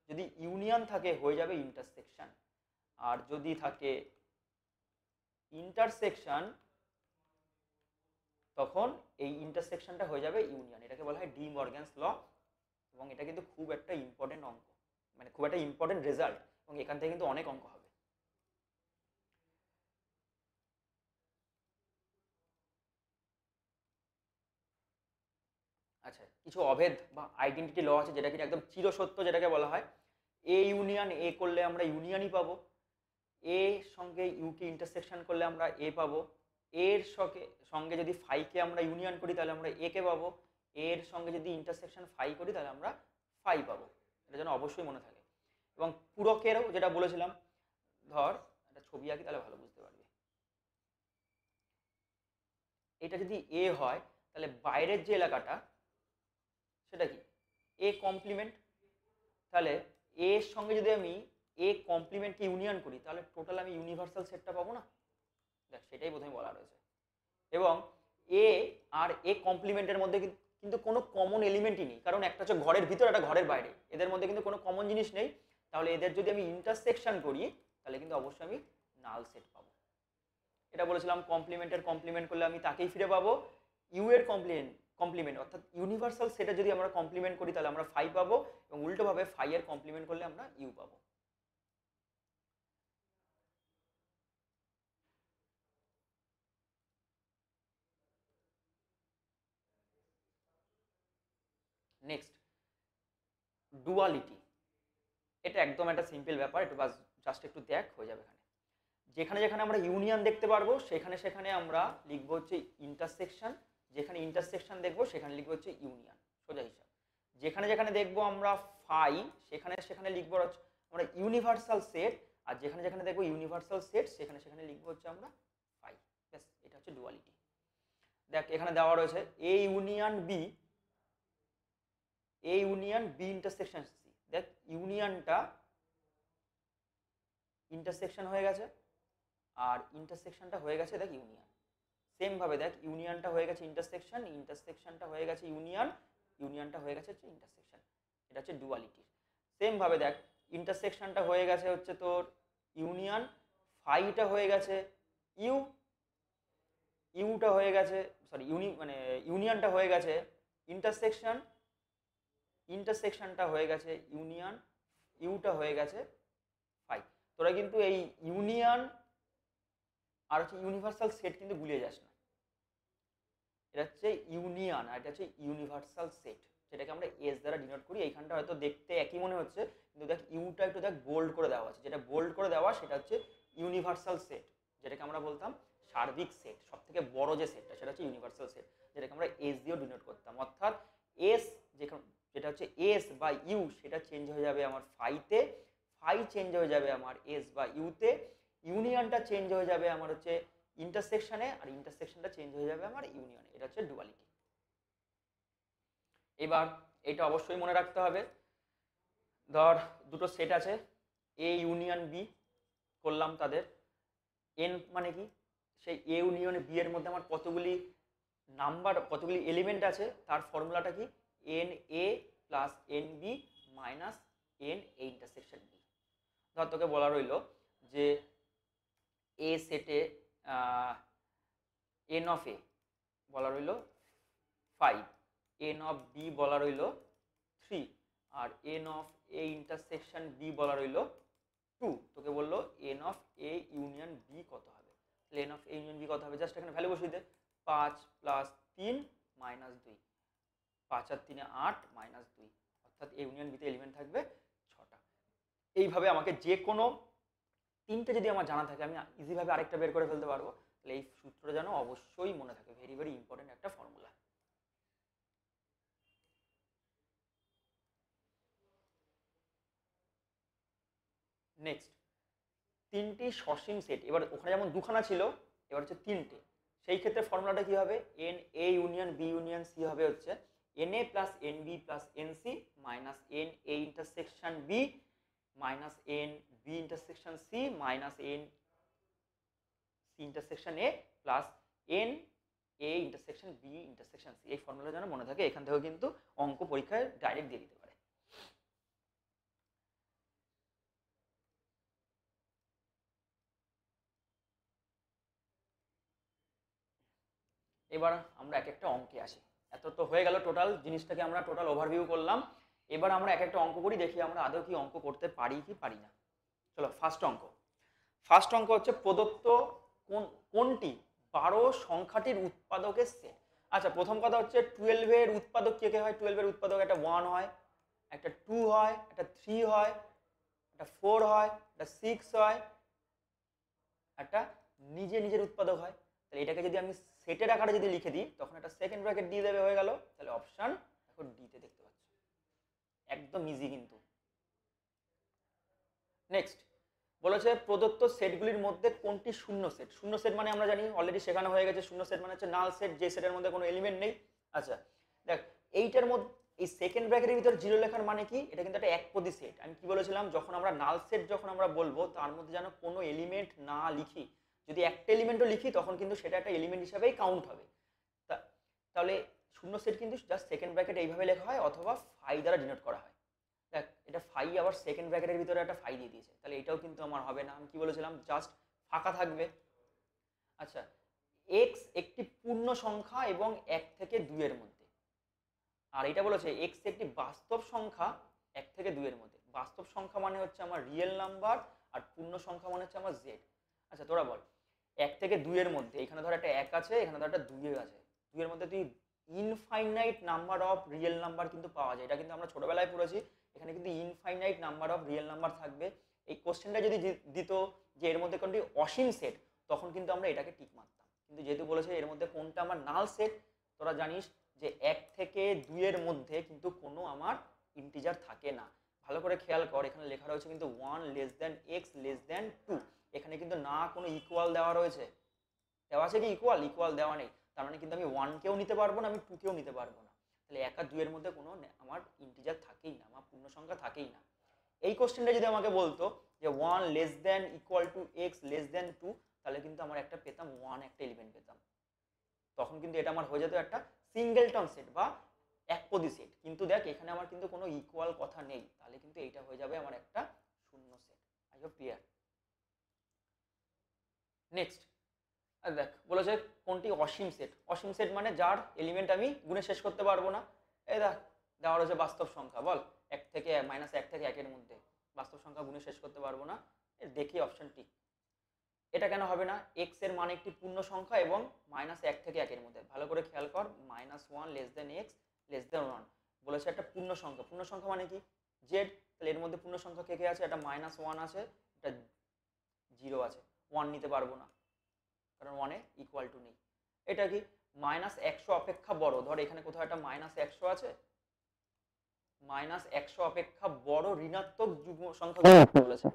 যদি ইউনিয়ন থাকে হয়ে যাবে ইন্টারসেকশন, আর যদি থাকে ইন্টারসেকশন তখন এই ইন্টারসেকশনটা হয়ে যাবে ইউনিয়ন, এটাকে বলা হয় ডি মর্গ্যানস ল। এবং এটা কিন্তু খুব একটা ইম্পর্টেন্ট অঙ্ক, মানে খুব একটা ইম্পর্টেন্ট রেজাল্ট, এবং এখান থেকে কিন্তু অনেক অঙ্ক হবে। আচ্ছা, কিছু অভেদ বা আইডেন্টিটি ল আছে যেটা কিন্তু একদম চিরসত্য, যেটাকে বলা হয় এ ইউনিয়ন এ করলে আমরা ইউনিয়নই পাবো, এ সঙ্গে ইউকে ইন্টারসেকশন করলে আমরা এ পাবো, এর সঙ্গে যদি ফাইকে আমরা ইউনিয়ন করি তাহলে আমরা এ কে পাবো, এর সঙ্গে যদি ইন্টারসেকশন ফাই করি তাহলে আমরা ফাই পাবো, এটা যেন অবশ্যই মনে থাকে। এবং পূরকেরও যেটা বলেছিলাম, ধর একটা ছবি আঁকি তাহলে ভালো বুঝতে পারবি, এটা যদি এ হয় তাহলে বাইরের যে এলাকাটা সেটা কি এ কমপ্লিমেন্ট, তাহলে এর সঙ্গে যদি আমি এ কমপ্লিমেন্টকে ইউনিয়ন করি তাহলে টোটাল আমি ইউনিভার্সাল সেটটা পাবো না, দেখ সেটাই প্রথমে বলা রয়েছে। এবং এ আর এ কমপ্লিমেন্টের মধ্যে কিন্তু কোনো কমন এলিমেন্টই নেই, কারণ একটা হচ্ছে ঘরের ভিতর, একটা ঘরের বাইরে, এদের মধ্যে কিন্তু কোনো কমন জিনিস নেই, তাহলে এদের যদি আমি ইন্টারসেকশন করি তাহলে কিন্তু অবশ্যই আমি নাল সেট পাবো। এটা বলেছিলাম কমপ্লিমেন্টের কমপ্লিমেন্ট করলে আমি তাকেই ফিরে পাবো, ইউ এর কমপ্লিমেন্ট কমপ্লিমেন্ট, অর্থাৎ ইউনিভার্সাল সেটে যদি আমরা কমপ্লিমেন্ট করি তাহলে আমরা ফাই পাবো, এবং উল্টোভাবে ফাই এর কমপ্লিমেন্ট করলে আমরা ইউ পাবো। Next, duality. এটা একদম একটা সিম্পল ব্যাপার, একটু বাস জাস্ট একটু দেখ, হয়ে যাবে। এখানে যেখানে যেখানে আমরা ইউনিয়ন দেখতে পারবো সেখানে সেখানে আমরা লিখবো হচ্ছে ইন্টারসেকশন, যেখানে ইন্টারসেকশন দেখবো সেখানে লিখবো হচ্ছে ইউনিয়ন, সোজা হিসাব। যেখানে যেখানে দেখবো আমরা ফাই সেখানে সেখানে লিখবো হচ্ছে আমরা ইউনিভার্সাল সেট, আর যেখানে যেখানে দেখবো ইউনিভার্সাল সেট সেখানে সেখানে লিখবো হচ্ছে আমরা ফাই। ব্যাস, এটা হচ্ছে ডুয়ালিটি। দেখ এখানে দেওয়া রয়েছে A union B, A union B intersection C. দেখ ইউনিয়নটা ইন্টারসেকশন হয়ে গেছে, আর ইন্টারসেকশনটা হয়ে গেছে দেখ ইউনিয়ন। সেম ভাবে দেখ ইউনিয়নটা হয়ে গেছে ইন্টারসেকশন, ইন্টারসেকশনটা হয়ে গেছে ইউনিয়ন, ইউনিয়নটা হয়ে গেছে হচ্ছে ইন্টারসেকশন। এটা হচ্ছে ডুয়ালিটি। সেম ভাবে দেখ ইন্টারসেকশনটা হয়ে গেছে হচ্ছে তোর ইউনিয়ন, ফাইটা হয়ে গেছে ইউ, ইউটা হয়ে গেছে সরি ইউনিয়নটা হয়ে গেছে ইন্টারসেকশন, ইন্টারসেকশনটা হয়ে গেছে ইউনিয়ন, ইউটা হয়ে গেছে ফাই। তোরা কিন্তু এই ইউনিয়ন আর হচ্ছে ইউনিভার্সাল সেট কিন্তু গুলিয়ে যাস না। এটা হচ্ছে ইউনিয়ন আর এটা হচ্ছে ইউনিভার্সাল সেট, যেটাকে আমরা এস দ্বারা ডিনোট করি। এইখানটা হয়তো দেখতে একই মনে হচ্ছে, কিন্তু দেখ ইউটা একটু দেখ বোল্ড করে দেওয়া আছে, যেটা বোল্ড করে দেওয়া সেটা হচ্ছে ইউনিভার্সাল সেট, যেটাকে আমরা বলতাম সার্বিক সেট। সব থেকে বড় যে সেটটা সেটা হচ্ছে ইউনিভার্সাল সেট, যেটাকে আমরা এস দিয়েও ডিনোট করতাম। অর্থাৎ এস যেটা হচ্ছে এস বা ইউ সেটা চেঞ্জ হয়ে যাবে আমার ফাইতে, ফাই চেঞ্জ হয়ে যাবে আমার এস বা ইউতে, ইউনিয়নটা চেঞ্জ হয়ে যাবে আমার হচ্ছে ইন্টারসেকশনে, আর ইন্টারসেকশনটা চেঞ্জ হয়ে যাবে আমার ইউনিয়নে। এটা হচ্ছে ডুয়ালিটি। এবার এটা অবশ্যই মনে রাখতে হবে, ধর দুটো সেট আছে এ ইউনিয়ন বি করলাম, তাদের এন মানে কি, সেই এ ইউনিয়ন বি এর মধ্যে আমার কতগুলি নাম্বার কতগুলি এলিমেন্ট আছে তার ফর্মুলাটা কি, N A plus N B minus N A intersection B. ধর তোকে বলা রইলো যে এ সেটে এন অফ এ বলা রইল 5, এন অফ বি বলা রইল 3, আর n of A intersection B বলা রইল 2। তোকে বললো n of A union B কত হবে, তাহলে n of A union B কত হবে, জাস্ট এখানে ভ্যালু বসিয়ে দে। 5 প্লাস 3 মাইনাস 2, 5 আর 3 8 মাইনাস 2, অর্থাৎ এ ইউনিয়ন বিতে এলিমেন্ট থাকবে 6টা। এইভাবে আমাকে যে কোনো তিনটে যদি আমার জানা থাকে আমি ইজিভাবে আরেকটা বের করে ফেলতে পারবো। তাহলে এই সূত্রটা যেন অবশ্যই মনে থাকে, ভেরি ভেরি ইম্পর্টেন্ট একটা ফর্মুলা। নেক্সট, তিনটি সসীম সেট। এবার ওখানে যেমন দুখানা ছিল, এবার হচ্ছে তিনটে। সেই ক্ষেত্রে ফর্মুলাটা কি হবে, N A union B union C হবে হচ্ছে N A plus N B plus N C minus N A intersection B minus N B intersection C minus N C intersection A plus N A intersection B intersection C. এই formula যেন মনে থাকে, এখান থেকেও কিন্তু অঙ্ক পরীক্ষায় direct দিয়ে দিতে পারে। এবার আমরা এক একটা অঙ্কে আসি। এত তো হয়ে গেল, টোটাল জিনিসটাকে আমরা টোটাল ওভারভিউ করলাম। এবার আমরা এক একটা অঙ্ক করি, দেখি আমরা আদৌ কি অঙ্ক করতে পারি কি পারি না। চলো ফার্স্ট অঙ্ক। ফার্স্ট অঙ্ক হচ্ছে প্রদত্ত কোনটি 12 সংখ্যাটির উৎপাদকের সেট। আচ্ছা, প্রথম কথা হচ্ছে 12 এর উৎপাদক কে কে হয়। 12 এর উৎপাদক একটা 1 হয়, একটা 2 হয়, একটা 3 হয়, একটা 4 হয়, একটা 6 হয়, একটা নিজের উৎপাদক হয়। তাহলে এটাকে যদি আমি সেটের আকারে যদি লিখে দিই তখন একটা সেকেন্ড ব্র্যাকেট দিয়ে দেবে, হয়ে গেল। তাহলে অপশন এখন ডিতে দেখতে পাচ্ছ, একদম ইজি কিন্তু। নেক্সট বলেছে প্রদত্ত সেটগুলির মধ্যে কোনটি শূন্য সেট। শূন্য সেট মানে আমরা জানি, অলরেডি শেখানো হয়ে গেছে, শূন্য সেট মানে হচ্ছে নাল সেট, যে সেটের মধ্যে কোনো এলিমেন্ট নেই। আচ্ছা দেখ, এইটার মধ্যে এই সেকেন্ড ব্র্যাকেটের ভিতর জিরো লেখার মানে কি, এটা কিন্তু একটা একপদী সেট। আমি কি বলেছিলাম, যখন আমরা নাল সেট যখন আমরা বলবো তার মধ্যে যেন কোনো এলিমেন্ট না লিখি, যদি একটা এলিমেন্টও লিখি তখন কিন্তু সেটা একটা এলিমেন্ট হিসাবেই কাউন্ট হবে। তাহলে শূন্য সেট কিন্তু জাস্ট সেকেন্ড ব্র্যাকেট এইভাবে লেখা হয় অথবা ফাই দ্বারা ডিনোট করা হয়। দেখ এটা ফাই আবার সেকেন্ড ব্র্যাকেটের ভিতরে একটা ফাই দিয়ে দিয়েছে, তাহলে এটাও কিন্তু আমার হবে না। আমি কি বলেছিলাম, জাস্ট ফাঁকা থাকবে। আচ্ছা, এক্স একটি পূর্ণ সংখ্যা এবং 1 থেকে 2 এর মধ্যে। আর এটা বলেছে এক্স একটি বাস্তব সংখ্যা 1 থেকে 2 এর মধ্যে। বাস্তব সংখ্যা মানে হচ্ছে আমার রিয়েল নাম্বার, আর পূর্ণ সংখ্যা মানে হচ্ছে আমার জেড। আচ্ছা তোরা বল 1 থেকে 2 এর মধ্যে, এখানে ধর একটা 1 আছে, এখানে ধর একটা 2 আছে, 2 এর মধ্যে তুই infinite number of real number কিন্তু পাওয়া যায়। এটা কিন্তু আমরা ছোটবেলায় পড়েছি। এখানে কিন্তু infinite number of real number থাকবে। এই কোশ্চেনটা যদি দিত যে এর মধ্যে কোনটি অসীম সেট, তখন কিন্তু আমরা এটাকে টিক মারতাম। কিন্তু যেহেতু বলেছে এর মধ্যে কোনটা আমার নাল সেট, তোরা জানিস যে 1 থেকে 2 এর মধ্যে কিন্তু কোনো আমার ইন্টিজার থাকে না। ভালো করে খেয়াল কর, এখানে লেখা রয়েছে কিন্তু 1 less than x less than 2। এখানে কিন্তু না কোনো ইকুয়াল দেওয়া রয়েছে। দেওয়া আছে কি ইকুয়াল? ইকুয়াল দেওয়া নেই। তার মানে কিন্তু আমি 1 কেও নিতে পারবো না, আমি 2 কেও নিতে পারবো না। তাহলে 1 আর 2 এর মধ্যে কোনো আমার ইন্টিজার থাকেই না, আমার পূর্ণ সংখ্যা থাকেই না। এই কোশ্চেনটা যদি আমাকে বলতো যে 1 less than equal to X less than 2, তাহলে কিন্তু আমার একটা পেতাম 1 একটা এলিমেন্ট পেতাম। তখন কিন্তু এটা আমার হয়ে যেত একটা সিঙ্গেলটন সেট বা একপদী সেট। কিন্তু দেখ এখানে আমার কিন্তু কোনো ইকুয়াল কথা নেই, তাহলে কিন্তু এইটা হয়ে যাবে আমার একটা শূন্য set. I hope clear. Next দেখ বলেছে কোনটি অসীম সেট। অসীম সেট মানে যার এলিমেন্ট আমি গুণে শেষ করতে পারবো না। এই দেখ দেওয়া রয়েছে বাস্তব সংখ্যা, বল 1 থেকে -1 থেকে 1 এর মধ্যে বাস্তব সংখ্যা গুণে শেষ করতে পারবো না। দেখি অপশন টি। এটা কেন হবে না? এক্স এর মান একটি পূর্ণ সংখ্যা এবং -1 থেকে 1 এর মধ্যে। ভালো করে খেয়াল কর, -1 লেস দেন এক্স লেস দেন 1 বলেছে একটা পূর্ণ সংখ্যা। পূর্ণ সংখ্যা মানে কি? জেড। তাহলে এর মধ্যে পূর্ণ সংখ্যা কে কে আছে? একটা -1 আছে, এটা 0 আছে। 1 নিতে পারবো না কারণ 1 এ ইকুয়াল টু নেই। এটা কি? -100 অপেক্ষা বড়। ধর এখানে কোথাও একটা -100 আছে, -100 অপেক্ষা বড় ঋণাত্মক যুগ্ম সংখ্যা বলেছে।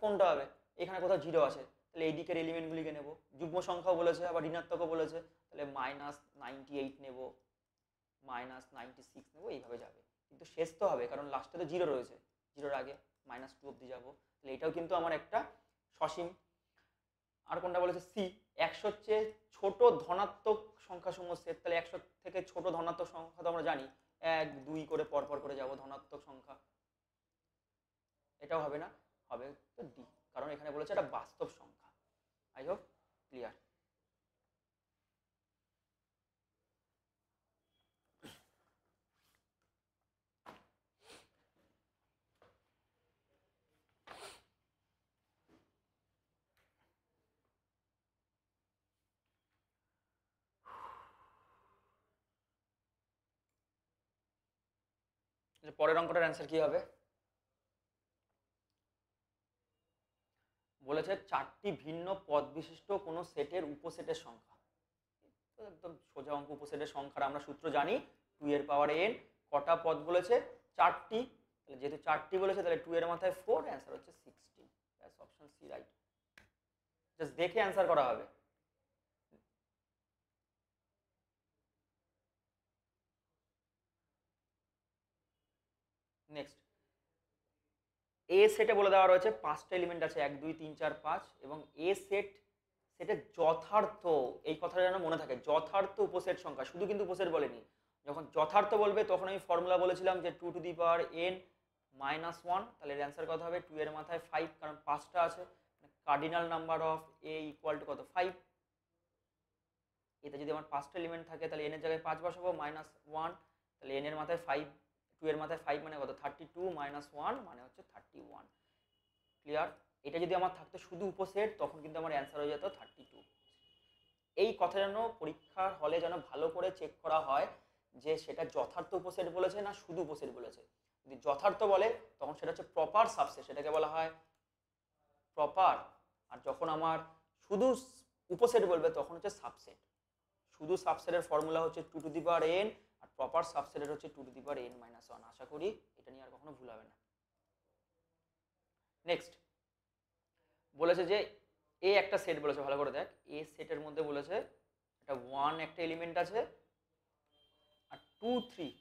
কোনটা হবে? এখানে কোথাও 0 আছে, তাহলে এই দিকের এলিমেন্টগুলিকে নেব। যুগ্ম সংখ্যাও বলেছে আবার ঋণাত্মকও বলেছে, তাহলে -98 নেব, -96 নেব, এইভাবে যাবে। কিন্তু শেষ তো হবে কারণ লাস্টে তো 0 রয়েছে, 0-র আগে -2 অবধি যাবো। তাহলে এটাও কিন্তু আমার একটা সসীম। আর কোনটা বলেছে? সি, 100-র চেয়ে ছোট ধনাত্মক সংখ্যাসমূহ সেট। তাহলে 100 থেকে ছোট ধনাত্মক সংখ্যা তো আমরা জানি 1 2 করে পরপর করে যাব ধনাত্মক সংখ্যা। এটাও হবে না, হবে তো ডি, কারণ এখানে বলেছে এটা বাস্তব সংখ্যা। I hope clear. পরের অঙ্কটার অ্যান্সার কি হবে? বলেছে 4টি ভিন্ন পদ বিশিষ্ট কোনো সেটের উপসেটের সংখ্যা। তো একদম সোজা অঙ্ক, উপসেটের সংখ্যার আমরা সূত্র জানি 2 এর পাওয়ার n। কটা পদ বলেছে? 4টি। তাহলে যেহেতু 4টি বলেছে তাহলে 2 এর মাথায় 4, অ্যান্সার হচ্ছে 16। That's option C right. Just দেখে অ্যান্সার করা হবে। নেক্সট, এ সেটে বলে দেওয়া রয়েছে 5টা এলিমেন্ট আছে, 1 2 3 4 5, এবং এ সেটের যথার্থ, এই কথাটা যেন মনে থাকে, যথার্থ উপসেট সংখ্যা। শুধু কিন্তু উপসেট বলেনি, যখন যথার্থ বলবে তখন আমি ফর্মুলা বলেছিলাম যে 2 টু দি পাওয়ার n -1। তাহলে এর অ্যান্সার কত হবে? 2 এর মাথায় 5, কারণ 5টা আছে। Cardinal number of A equal two কত? 5। এতে যদি আমার 5টা এলিমেন্ট থাকে তাহলে n এর জায়গায় 5 বসাবো, -1, তাহলে n এর মাথায় 5, 2 এর মাথায় 5 মানে কত? 32 -1 মানে হচ্ছে 31। ক্লিয়ার? এটা যদি আমার থাকতো শুধু উপসেট, তখন কিন্তু আমার অ্যান্সার হয়ে যেত 32। এই কথা যেন পরীক্ষার হলে যেন ভালো করে চেক করা হয় যে সেটা যথার্থ উপসেট বলেছে না শুধু উপসেট বলেছে। যদি যথার্থ বলে তখন সেটা হচ্ছে প্রপার সাবসেট, সেটাকে বলা হয় প্রপার। আর যখন আমার শুধু উপসেট বলবে তখন হচ্ছে সাবসেট। শুধু সাবসেটের ফর্মুলা হচ্ছে 2 টু দি পাওয়ার n, আর প্রপার সাবসেটের হচ্ছে 2 টু দি পাওয়ার n - 1। আশা করি এটা নিয়ে আর কখনো ভুল হবে না। নেক্সট বলেছে যে এ একটা সেট বলেছে, ভালো করে দেখ। এ সেটের মধ্যে বলেছে এটা 1 একটা এলিমেন্ট আছে, আর 2 3,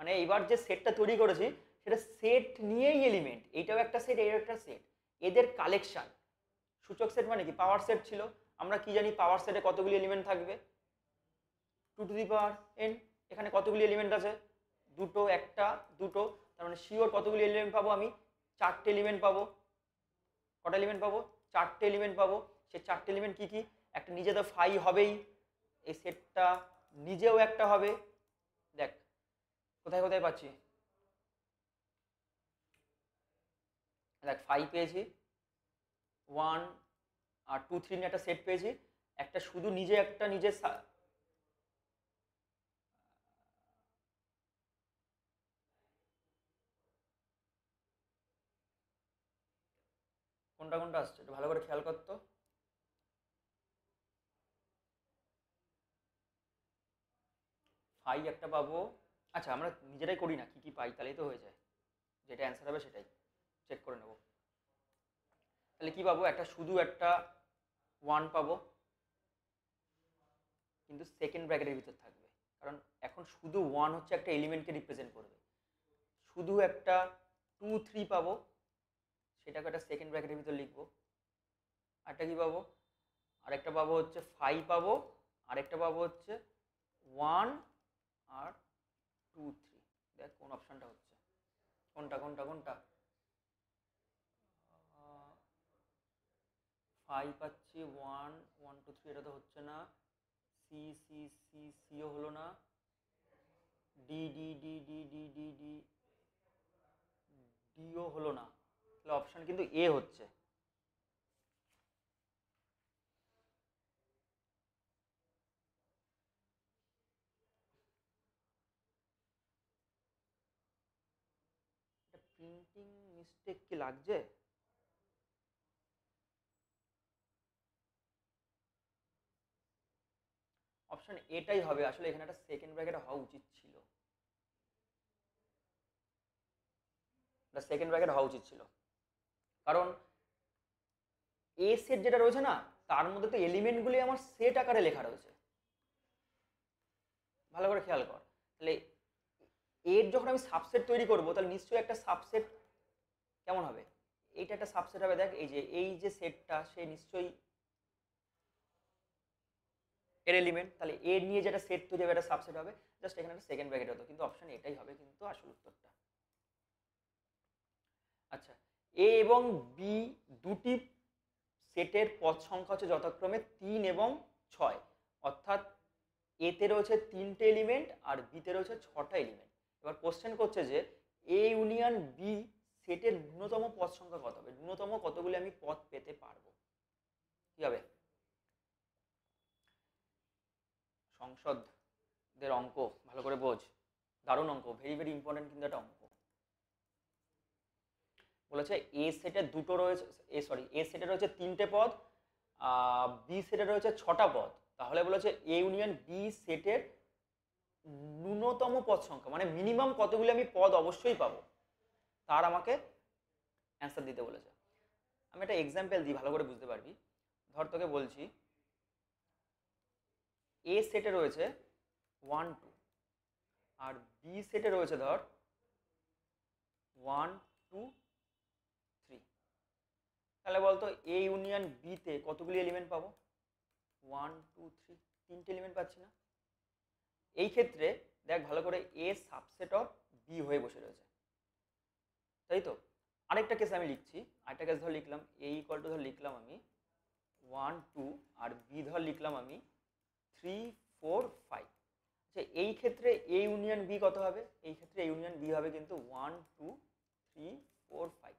মানে এইবার যে সেটটা তৈরি করেছি সেটা সেট নিয়েই এলিমেন্ট। এইটাও একটা সেট, এটাও একটা সেট, এদের কালেকশন। সূচক সেট মানে কি? পাওয়ার সেট ছিল। আমরা কি জানি পাওয়ার সেটে কতগুলি এলিমেন্ট থাকবে? 2 টু দি পাওয়ার n। এখানে কতগুলি এলিমেন্ট আছে? দুটো, একটা, দুটো। তার মানে শিওর কতগুলি এলিমেন্ট পাবো আমি? 4টে এলিমেন্ট পাবো। কটা এলিমেন্ট পাবো? 4টে এলিমেন্ট পাবো। সেই 4টে এলিমেন্ট কি কি? একটা নিজে তো ফাই হবেই, এই সেটটা নিজেও একটা হবে, কোথায় কোথায় পাচ্ছি? দেখ 5 পেয়েছি, 1 আর 2 3 নিয়ে একটা সেট পেয়েছি, একটা শুধু নিজে একটা নিজের কোনটা কোনটা আসছে একটু ভালো করে খেয়াল করতো। ফাই একটা পাবো। আচ্ছা আমরা নিজেরাই করি না, কি কি পাই তাহলেই তো হয়ে যায়, যেটা অ্যান্সার হবে সেটাই চেক করে নেব। তাহলে কি পাবো, একটা শুধু একটা 1 পাবো, কিন্তু সেকেন্ড ব্র্যাকেটের ভিতর থাকবে, কারণ এখন শুধু 1 হচ্ছে একটা এলিমেন্টকে রিপ্রেজেন্ট করবে। শুধু একটা 2 3 পাবো, সেটাকে একটা সেকেন্ড ব্র্যাকেটের ভিতর লিখবো। আরেকটা কি পাবো, আরেকটা পাবো হচ্ছে 5 পাবো, আরেকটা পাবো হচ্ছে 1 আর 2 3। দেখ কোন অপশনটা হচ্ছে, কোনটা কোনটা কোনটা? 5 পাচ্ছি, 1 1 2 3 এটা তো হচ্ছে না, সি সি সি সিও হলো না, D D D D D D D ডিও হলো না, তাহলে অপশন কিন্তু এ হচ্ছে। এটা প্রিন্টিং মিস্টেক কি লাগছে? অপশন এটাই হবে আসলে, এখানে একটা সেকেন্ড ব্র্যাকেট হওয়া উচিত ছিল, এটা সেকেন্ড ব্র্যাকেট হওয়া উচিত ছিল, কারণ এ সেট যেটা রয়েছে না, তার মধ্যে তো এলিমেন্টগুলি আমার সেট আকারে লেখা রয়েছে, ভালো করে খেয়াল কর। তাহলে এর যখন আমি সাবসেট তৈরি করব, তাহলে নিশ্চয়ই একটা সাবসেট কেমন হবে, এইটা একটা সাবসেট হবে। দেখ এই যে সেটটা, সে নিশ্চয়ই এর এলিমেন্ট, তাহলে এর নিয়ে যেটা সেট তৈরি হবে একটা সাবসেট হবে। জাস্ট এখানে একটা সেকেন্ড ব্র্যাকেট হতো, কিন্তু অপশন এটাই হবে কিন্তু আসল উত্তরটা। আচ্ছা, এ এবং বি দুটি সেটের পদ সংখ্যা হচ্ছে যথাক্রমে 3 এবং 6, অর্থাৎ এতে রয়েছে 3টে এলিমেন্ট আর বিতে রয়েছে 6টা এলিমেন্ট। এবার কোশ্চেন করছে যে এ ইউনিয়ন বি সেটের ন্যূনতম পদ সংখ্যা কত হবে, ন্যূনতম কতগুলি আমি পদ পেতে পারবো, কি হবে? সংসদদের অঙ্ক ভালো করে বোঝ, দারুণ অঙ্ক, ভেরি ভেরি ইম্পর্টেন্ট কিন্তু একটা অঙ্ক। বলেছে এ সেটের দুটো রয়েছে, এ সেটে রয়েছে 3টে পদ, বি সেটে রয়েছে 6টা পদ, তাহলে বলেছে এ ইউনিয়ন বি সেটের ন্যূনতম পদ সংখ্যা, মানে মিনিমাম কতগুলি আমি পদ অবশ্যই পাবো, তার আমাকে অ্যান্সার দিতে বলেছে। আমি একটা এক্সাম্পল দিই, ভালো করে বুঝতে পারবি। ধর তোকে বলছি এ সেটে রয়েছে 1 2, আর বি সেটে রয়েছে ধর 1 2 3, তাহলে বলতো এ ইউনিয়ন বিতে কতগুলি এলিমেন্ট পাবো? 1 2 3, 3টে এলিমেন্ট পাচ্ছি না। এই ক্ষেত্রে দেখ ভালো করে, এ সাবসেট অফ বি হয়ে বসে রয়েছে, তাই তো। আরেকটা কেস আমি লিখছি, আরেকটা কেস ধর লিখলাম এ ইকুয়াল টু ধর লিখলাম আমি 1 2, আর বি ধর লিখলাম আমি 3 4 5। আচ্ছা এই ক্ষেত্রে এ ইউনিয়ন বি কত হবে? এই ক্ষেত্রে এ ইউনিয়ন বি হবে কিন্তু 1 2 3 4 5।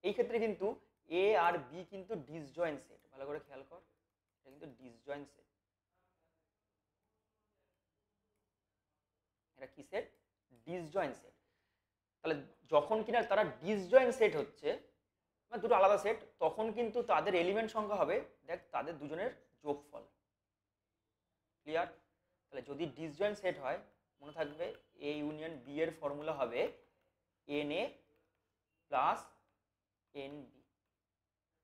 এই ক্ষেত্রে কিন্তু এ আর বি কিন্তু ডিসজয়েন্ট সেট, ভালো করে খেয়াল কর, এটা কিন্তু ডিসজয়েন্ট সেট। এটা কি সেট? Disjoint set. তাহলে যখন কিনা তারা ডিসজয়েন্ট সেট হচ্ছে, মানে দুটো আলাদা সেট, তখন কিন্তু তাদের এলিমেন্ট সংখ্যা হবে, দেখ তাদের দুজনের যোগফল। ক্লিয়ার? তাহলে যদি ডিসজয়েন্ট সেট হয়, মনে থাকবে এ ইউনিয়ন বি এর ফর্মুলা হবে N A plus N B.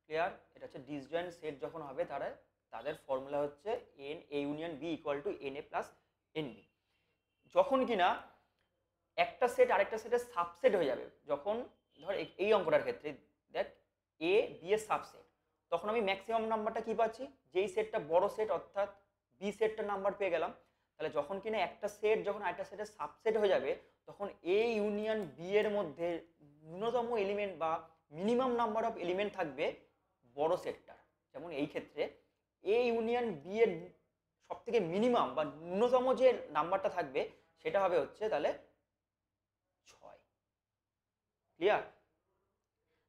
Clear? এটা হচ্ছে ডিসজয়েন্ট সেট যখন হবে, তাদের ফর্মুলা হচ্ছে N A union B equal to N A plus N B. যখন কিনা একটা সেট আরেকটা সেটের সাবসেট হয়ে যাবে, যখন ধর এই অঙ্কটার ক্ষেত্রে দেখ এ বি এর সাবসেট, তখন আমি ম্যাক্সিমাম নাম্বারটা কি পাচ্ছি, যেই সেটটা বড় সেট অর্থাৎ বি সেটটার নাম্বার পেয়ে গেলাম। তাহলে যখন কিনা একটা সেট যখন আরেকটা সেটের সাবসেট হয়ে যাবে, তখন এ ইউনিয়ন বি এর মধ্যে ন্যূনতম এলিমেন্ট বা মিনিমাম নাম্বার অফ এলিমেন্ট থাকবে বড় সেটটার। যেমন এই ক্ষেত্রে এ ইউনিয়ন বি এর সব থেকে মিনিমাম বা ন্যূনতম যে নাম্বারটা থাকবে, সেটা হবে হচ্ছে তাহলে ক্লিয়ার?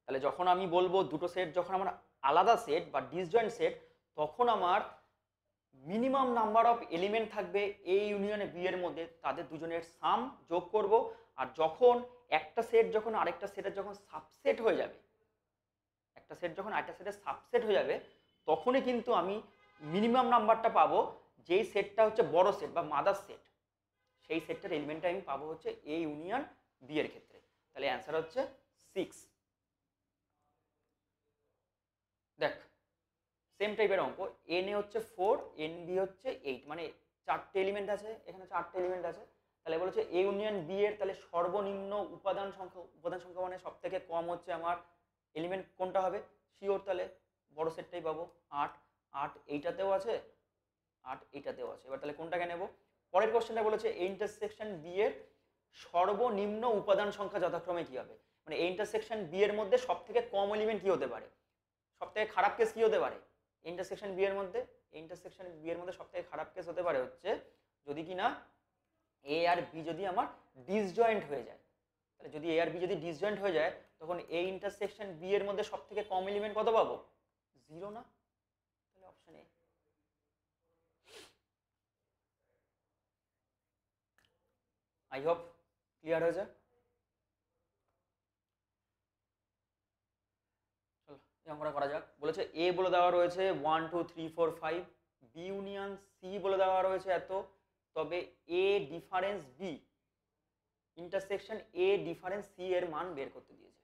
তাহলে যখন আমি বলবো দুটো সেট যখন আমার আলাদা সেট বা ডিসজয়েন্ট সেট, তখন আমার মিনিমাম নাম্বার অফ এলিমেন্ট থাকবে এ ইউনিয়ন বি এর মধ্যে, তাদের দুজনের সাম যোগ করব। আর যখন একটা সেট যখন আরেকটা সেটের যখন সাবসেট হয়ে যাবে, একটা সেট যখন আরেকটা সেটের সাবসেট হয়ে যাবে, তখনই কিন্তু আমি মিনিমাম নাম্বারটা পাবো, যেই সেটটা হচ্ছে বড় সেট বা মাদার সেট, সেই সেটটার এলিমেন্টটা আমি পাবো হচ্ছে এ ইউনিয়ন বি এর ক্ষেত্রে। তাহলে অ্যান্সার হচ্ছে 6। দেখ সেম টাইপের অঙ্ক, এন এ হচ্ছে 4, এন বি হচ্ছে 8, মানে 4টে এলিমেন্ট আছে, এখানে 4টে এলিমেন্ট আছে। তাহলে বলেছে এ ইউনিয়ন বি এর তাহলে সর্বনিম্ন উপাদান সংখ্যা মানে সব থেকে কম হচ্ছে আমার এলিমেন্ট কোনটা হবে, শিওর তাহলে বড় সেটটাই পাবো। 8, 8 এইটাতেও আছে, 8 এইটাতেও আছে। এবার তাহলে কোনটাকে নেব? পরের কোশ্চেনটা বলেছে এ ইন্টারসেকশন বি এর সর্বনিম্ন উপাদান সংখ্যা যথাক্রমে কি হবে, মানে এ ইন্টারসেকশন বি এর মধ্যে সব থেকে কম এলিমেন্ট কি হতে পারে, সব থেকে খারাপ কেস কি হতে পারে ইন্টারসেকশন বি এর মধ্যে? ইন্টারসেকশন বি এর মধ্যে সব থেকে খারাপ কেস হতে পারে হচ্ছে যদি কিনা এ আর বি যদি আমার ডিসজয়েন্ট হয়ে যায়। তাহলে যদি এ আর বি যদি ডিসজয়েন্ট হয়ে যায়, তখন এ ইন্টারসেকশন বি এর মধ্যে সব থেকে কম এলিমেন্ট কত পাবো? 0 না? তাহলে option A. I hope clear হয়েছে। অঙ্কটা করা যাক। বলেছে এ বলে দেওয়া রয়েছে 1 2 3 4 5, বি ইউনিয়ন সি বলে দেওয়া রয়েছে এত, তবে A difference B intersection A difference C এর মান বের করতে দিয়েছে।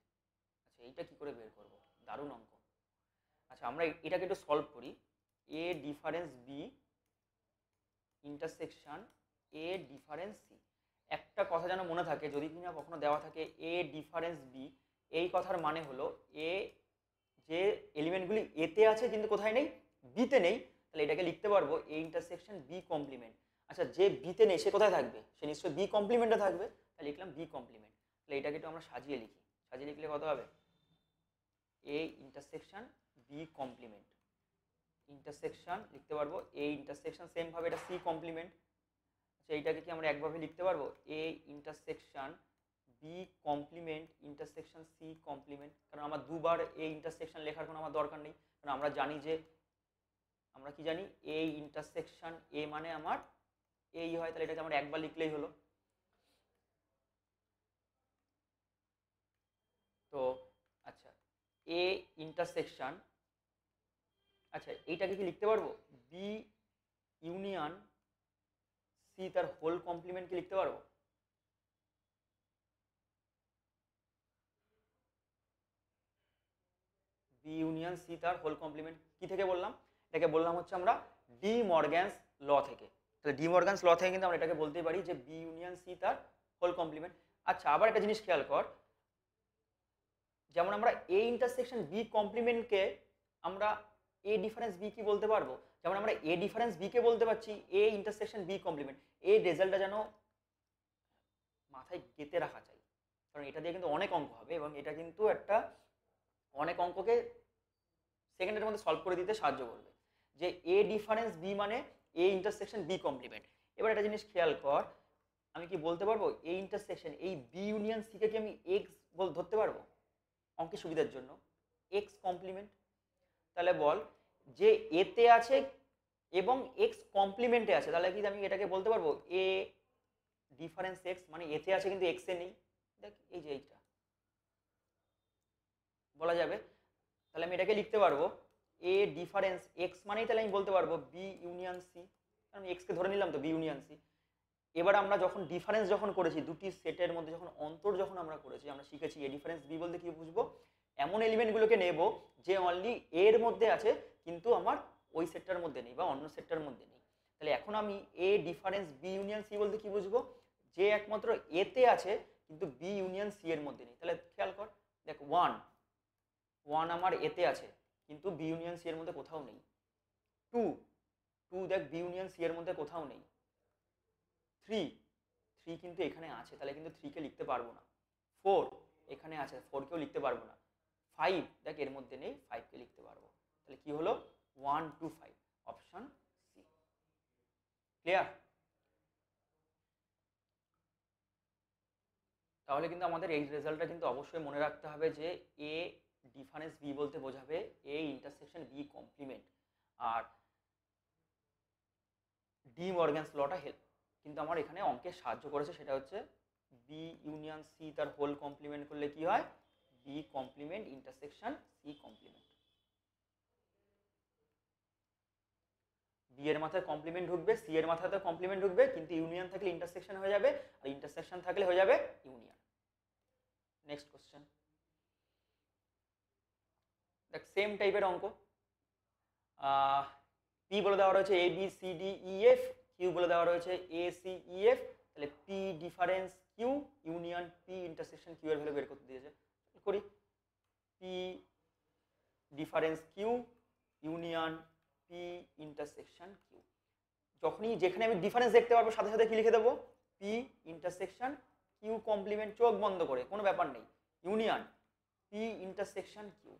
আচ্ছা এইটা কি করে বের করব? দারুণ অঙ্ক। আচ্ছা আমরা এটাকে একটু সলভ করি। A difference B intersection A difference C. একটা কথা যেন মনে থাকে, যদি কিনা কখনো দেওয়া থাকে এ ডিফারেন্স বি, এই কথার মানে হলো এ যে এলিমেন্টগুলি এতে আছে কিন্তু কোথায় নেই, বিতে নেই, তাহলে এটাকে লিখতে পারবো এ ইন্টারসেকশন বি কমপ্লিমেন্ট। আচ্ছা যে বিতে নেই সে কোথায় থাকবে, সে নিশ্চয়ই বি কমপ্লিমেন্টে থাকবে, তাহলে লিখলাম বি কমপ্লিমেন্ট। তাহলে এটাকে একটু আমরা সাজিয়ে লিখি, সাজিয়ে লিখলে কত হবে? A intersection B complement, intersection লিখতে পারবো এ ইন্টারসেকশন, সেম ভাবে এটা সি কমপ্লিমেন্ট। আচ্ছা এইটাকে কি আমরা একভাবে লিখতে পারবো A intersection B complement intersection C complement, কারণ আমার দুবার এ ইন্টারসেকশন লেখার কোনো আমার দরকার নেই, কারণ আমরা জানি যে আমরা কি জানি এ ইন্টারসেকশন এ মানে আমার এই হয়, তাহলে এটাকে আমরা একবার লিখলেই হলো। তো আচ্ছা এ ইন্টারসেকশন, আচ্ছা এইটাকে কি লিখতে পারবো বি ইউনিয়ন সি তার হোল কমপ্লিমেন্ট কি লিখতে পারবো? বি ইউনিয়ন সি তার হোল কমপ্লিমেন্ট কি থেকে বললাম? এটাকে বললাম হচ্ছে আমরা ডি মর্গ্যানস ল থেকে। তাহলে ডি মর্গ্যানস ল থেকে কিন্তু আমরা এটাকে বলতেই পারি যে বি ইউনিয়ন সি তার হোল কমপ্লিমেন্ট। আচ্ছা আবার একটা জিনিস খেয়াল কর, যেমন আমরা এ ইন্টারসেকশন বি কমপ্লিমেন্টকে আমরা এ ডিফারেন্স বি কি বলতে পারবো, যেমন আমরা এ ডিফারেন্স বি কে বলতে পারছি এ ইন্টারসেকশন বি কমপ্লিমেন্ট। এই রেজাল্টটা যেন মাথায় গেঁথে রাখা চাই, কারণ এটা দিয়ে কিন্তু অনেক অঙ্ক হবে এবং এটা কিন্তু একটা অনেক অঙ্ককে সেকেন্ডের মধ্যে সলভ করে দিতে সাহায্য করবে, যে এ ডিফারেন্স বি মানে এ ইন্টারসেকশন বি কমপ্লিমেন্ট। এবার একটা জিনিস খেয়াল কর, আমি কি বলতে পারবো এ ইন্টারসেকশন এই বি ইউনিয়ন সি কে কি আমি এক্স ধরতে পারবো অঙ্কের সুবিধার জন্য, এক্স কমপ্লিমেন্ট। তাহলে বল যে এতে আছে এবং এক্স কমপ্লিমেন্টে আছে, তাহলে কি আমি এটাকে বলতে পারবো এ ডিফারেন্স এক্স, মানে এতে আছে কিন্তু এক্স এ নেই। দেখ এই যে এইটা বলা যাবে, তাহলে আমি এটাকে লিখতে পারবো এ ডিফারেন্স এক্স মানেই তাহলে আমি বলতে পারবো বি ইউনিয়ন সি, আমি এক্স কে ধরে নিলাম তো বি ইউনিয়ন সি। এবার আমরা যখন ডিফারেন্স যখন করেছি দুটি সেটের মধ্যে যখন অন্তর যখন আমরা করেছি, আমরা শিখেছি এ ডিফারেন্স বি বলতে কি বুঝবো, এমন এলিমেন্টগুলোকে নেব যে অনলি এর মধ্যে আছে কিন্তু আমার ওই সেটটার মধ্যে নেই বা অন্য সেটটার মধ্যে নেই। তাহলে এখন আমি A difference B union C বলতে কি বুঝবো, যে একমাত্র এতে আছে কিন্তু বি ইউনিয়ন সি এর মধ্যে নেই। তাহলে খেয়াল কর, দেখ ওয়ান ওয়ান আমার এতে আছে কিন্তু বি ইউনিয়ন সি এর মধ্যে কোথাও নেই। টু টু দেখ বি ইউনিয়ন সি এর মধ্যে কোথাও নেই। থ্রি থ্রি কিন্তু এখানে আছে, তাহলে কিন্তু থ্রিকে লিখতে পারবো না। ফোর এখানে আছে, ফোরকেও লিখতে পারবো না। ফাইভ দেখ এর মধ্যে নেই, ফাইভকে লিখতে পারবো। তাহলে কি হলো 1 2 5, অপশন সি। ক্লিয়ার? তাহলে কিন্তু আমাদের এই রেজাল্টটা কিন্তু অবশ্যই মনে রাখতে হবে যে এ ডিফারেন্স বি বলতে বোঝাবে এ ইন্টারসেকশন বি কমপ্লিমেন্ট। আর ডি মর্গ্যানস লটা হেল্প কিন্তু আমার এখানে অঙ্কে সাহায্য করেছে, সেটা হচ্ছে বি ইউনিয়ন সি তার হোল কমপ্লিমেন্ট করলে কি হয়, B complement intersection C complement. B এর মাথায় কমপ্লিমেন্ট ঢুকবে, সি এর মাথায় কমপ্লিমেন্ট ঢুকবে, কিন্তু ইউনিয়ন থাকলে ইন্টারসেকশন হয়ে যাবে, আর ইন্টারসেকশন থাকলে হয়ে যাবে ইউনিয়ন। নেক্সট কোশ্চেন, দেখ সেম টাইপের অঙ্ক। পি বলে দেওয়া রয়েছে A B C D E F, Q বলে দেওয়া রয়েছে এ সি ই এফ, তাহলে P difference Q union P intersection Q এর ভ্যালু বের করতে দিয়েছে। করি, P difference Q union P intersection Q. যখনই যেখানে আমি ডিফারেন্স দেখতে পারবো সাথে সাথে কি লিখে দেবো, পি ইন্টারসেকশন কিউ কমপ্লিমেন্ট, চোখ বন্ধ করে, কোনো ব্যাপার নেই, ইউনিয়ন পি ইন্টারসেকশন কিউ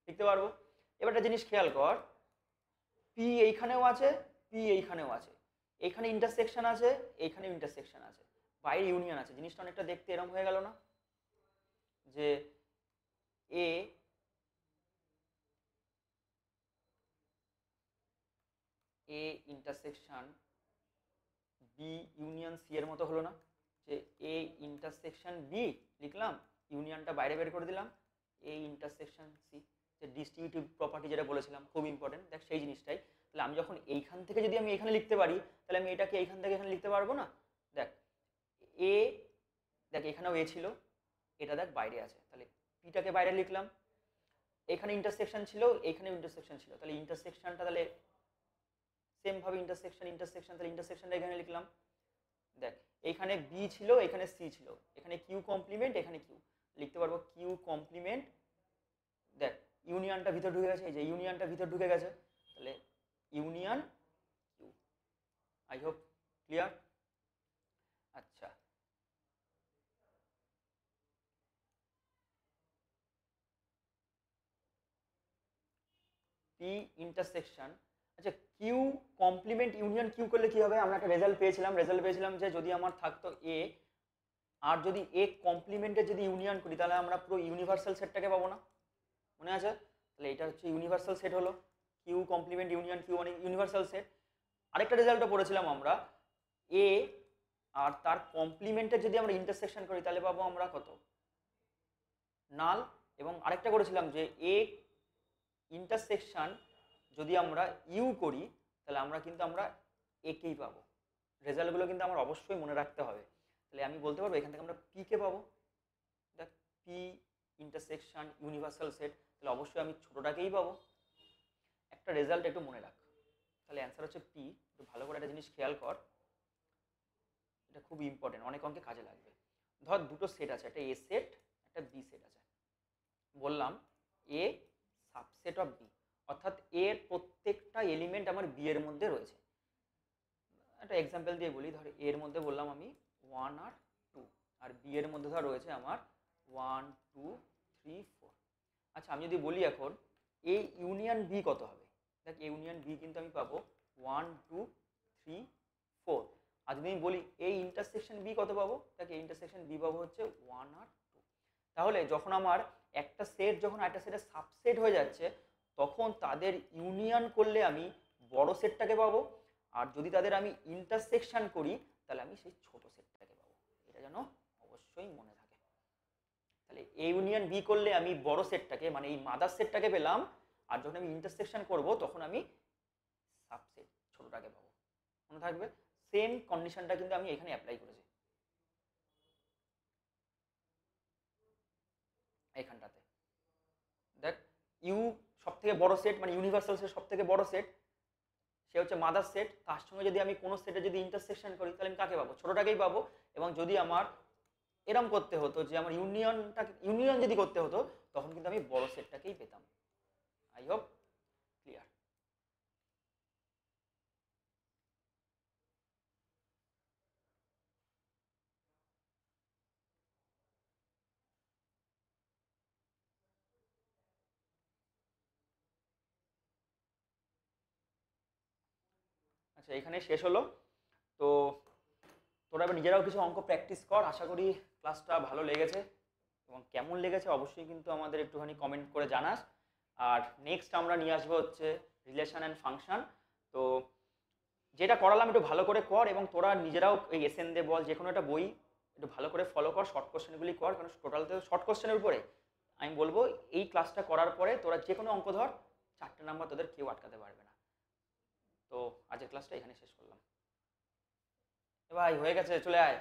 লিখতে পারবো। এবার একটা জিনিস খেয়াল কর, পি এইখানেও আছে, পি এইখানেও আছে, এইখানে ইন্টারসেকশন আছে, এইখানে ইন্টারসেকশন আছে, বাইরে ইউনিয়ন আছে। জিনিসটা অনেকটা দেখতে এরকম হয়ে গেল না, যে A intersection B union C এর মতো হলো না, যে এ ইন্টারসেকশন বি লিখলাম, ইউনিয়নটা বাইরে বের করে দিলাম, এ ইন্টারসেকশন সি, যে ডিস্ট্রিবিউটিভ প্রপার্টি যেটা বলেছিলাম খুব ইম্পর্টেন্ট, দেখ সেই জিনিসটাই। তাহলে আমি যখন এইখান থেকে যদি আমি এখানে লিখতে পারি, তাহলে আমি এটাকে এইখান থেকে এখানে লিখতে পারবো না। দেখ এ, দেখ এখানেও এ ছিল, এটা দেখ বাইরে আছে, তাহলে পিটাকে বাইরে লিখলাম, এখানে ইন্টারসেকশন ছিল, এখানে ইন্টারসেকশন ছিল, তাহলে ইন্টারসেকশনটা তাহলে সেম ভাবে ইন্টারসেকশন ইন্টারসেকশন, তাহলে ইন্টারসেকশনটা এখানে লিখলাম। দেখ এখানে বি ছিল, এখানে সি ছিল, এখানে কিউ কমপ্লিমেন্ট, এখানে কিউ লিখতে পারবো কিউ কমপ্লিমেন্ট। দেখ ইউনিয়নটা ভিতর ঢুকে গেছে, এই যে ইউনিয়নটা ভিতর ঢুকে গেছে, তাহলে union Q. I hope clear. আচ্ছা, পি ইন্টারসেকশন, আচ্ছা কিউ কমপ্লিমেন্ট ইউনিয়ন কিউ করলে কি হবে, আমরা একটা রেজাল্ট পেয়েছিলাম যে যদি আমার থাকতো এ, আর যদি এ কমপ্লিমেন্টের যদি ইউনিয়ন করি, তাহলে আমরা পুরো ইউনিভার্সাল সেটটাকে পাবো না, মনে আছে? তাহলে এটা হচ্ছে ইউনিভার্সাল সেট হলো, কিউ কমপ্লিমেন্ট ইউনিয়ন কিউ মানে ইউনিভার্সাল সেট। আরেকটা রেজাল্টও পড়েছিলাম আমরা, এ আর তার কমপ্লিমেন্টের যদি আমরা ইন্টারসেকশন করি, তাহলে পাবো আমরা কত, নাল। এবং আরেকটা করেছিলাম যে এ ইন্টারসেকশন যদি আমরা ইউ করি, তাহলে আমরা একেই পাবো। রেজাল্টগুলো কিন্তু আমার অবশ্যই মনে রাখতে হবে। তাহলে আমি বলতে পারবো এখান থেকে আমরা পি কে পাবো। দেখ পি ইন্টারসেকশন ইউনিভার্সাল সেট, তাহলে অবশ্যই আমি ছোটটাকেই পাবো। একটা রেজাল্ট একটু মনে রাখ, তাহলে অ্যান্সার হচ্ছে পি। একটু ভালো করে একটা জিনিস খেয়াল কর, এটা খুব ইম্পর্টেন্ট, অনেক অঙ্কে কাজে লাগবে। ধর দুটো সেট আছে, একটা এ সেট একটা বি সেট আছে, বললাম এ সাবসেট অফ বি, অর্থাৎ এর প্রত্যেকটা এলিমেন্ট আমার বি এর মধ্যে রয়েছে। একটা এক্সাম্পল দিয়ে বলি, ধর এর মধ্যে বললাম আমি 1 আর 2, আর বি এর মধ্যে ধর রয়েছে আমার 1 2 3 4। আচ্ছা আমি যদি বলি এখন এ ইউনিয়ন বি কত হবে, দেখ এ ইউনিয়ন বি কিন্তু আমি পাবো 1 2 3 4। আর যদি আমি বলি এই ইন্টারসেকশন বি কত পাবো, দেখ এই ইন্টারসেকশন বি পাবো হচ্ছে 1 আর 2। তাহলে যখন আমার একটা সেট যখন একটা সেটের সাবসেট হয়ে যাচ্ছে, তখন তাদের ইউনিয়ন করলে আমি বড় সেটটাকে পাবো, আর যদি তাদের আমি ইন্টারসেকশন করি, তাহলে আমি সেই ছোট সেটটাকে পাবো। এটা যেন অবশ্যই মনে থাকে। তাহলে এ ইউনিয়ন বি করলে আমি বড় সেটটাকে মানে এই মাদার সেটটাকে পেলাম, আর যখন আমি ইন্টারসেকশন করব তখন আমি সাবসেট ছোটটাকে পাবো। মনে থাকবে, সেম কন্ডিশনটা কিন্তু আমি এখানে অ্যাপ্লাই করেছি এখানটাতে। দেখ ইউ সব থেকে বড় সেট মানে ইউনিভার্সাল সেট সব থেকে বড় সেট, সে হচ্ছে মাদার সেট, তার সঙ্গে যদি আমি কোনো সেটে যদি ইন্টারসেকশন করি, তাহলে আমি কাকে পাবো, ছোটটাকেই পাবো। এবং যদি আমার এরম করতে হতো যে আমার ইউনিয়ন যদি করতে হতো, তখন কিন্তু আমি বড় সেটটাকেই পেতাম। I hope clear. আচ্ছা এখানে শেষ হলো। তো তোরা এবার নিজেরাও কিছু অঙ্ক প্র্যাকটিস কর। আশা করি ক্লাসটা ভালো লেগেছে, এবং কেমন লেগেছে অবশ্যই কিন্তু আমাদের একটুখানি কমেন্ট করে জানাস। আর নেক্সট আমরা নিয়ে আসবো হচ্ছে রিলেশন অ্যান্ড ফাংশন। তো যেটা করালাম একটু ভালো করে কর, এবং তোরা নিজেরাও এই এসএন দে বল যে কোনো একটা বই একটু ভালো করে ফলো কর, শর্ট কোশ্চেনগুলি কর, কারণ টোটাল তো শর্ট কোশ্চেনের উপরে। আমি বলবো এই ক্লাসটা করার পরে তোরা যে কোনো অঙ্ক ধর, 4টে নাম্বার তোদের কেউ আটকাতে পারবে না। তো আজকের ক্লাসটা এখানে শেষ করলাম। এ ভাই হয়ে গেছে, চলে আয়।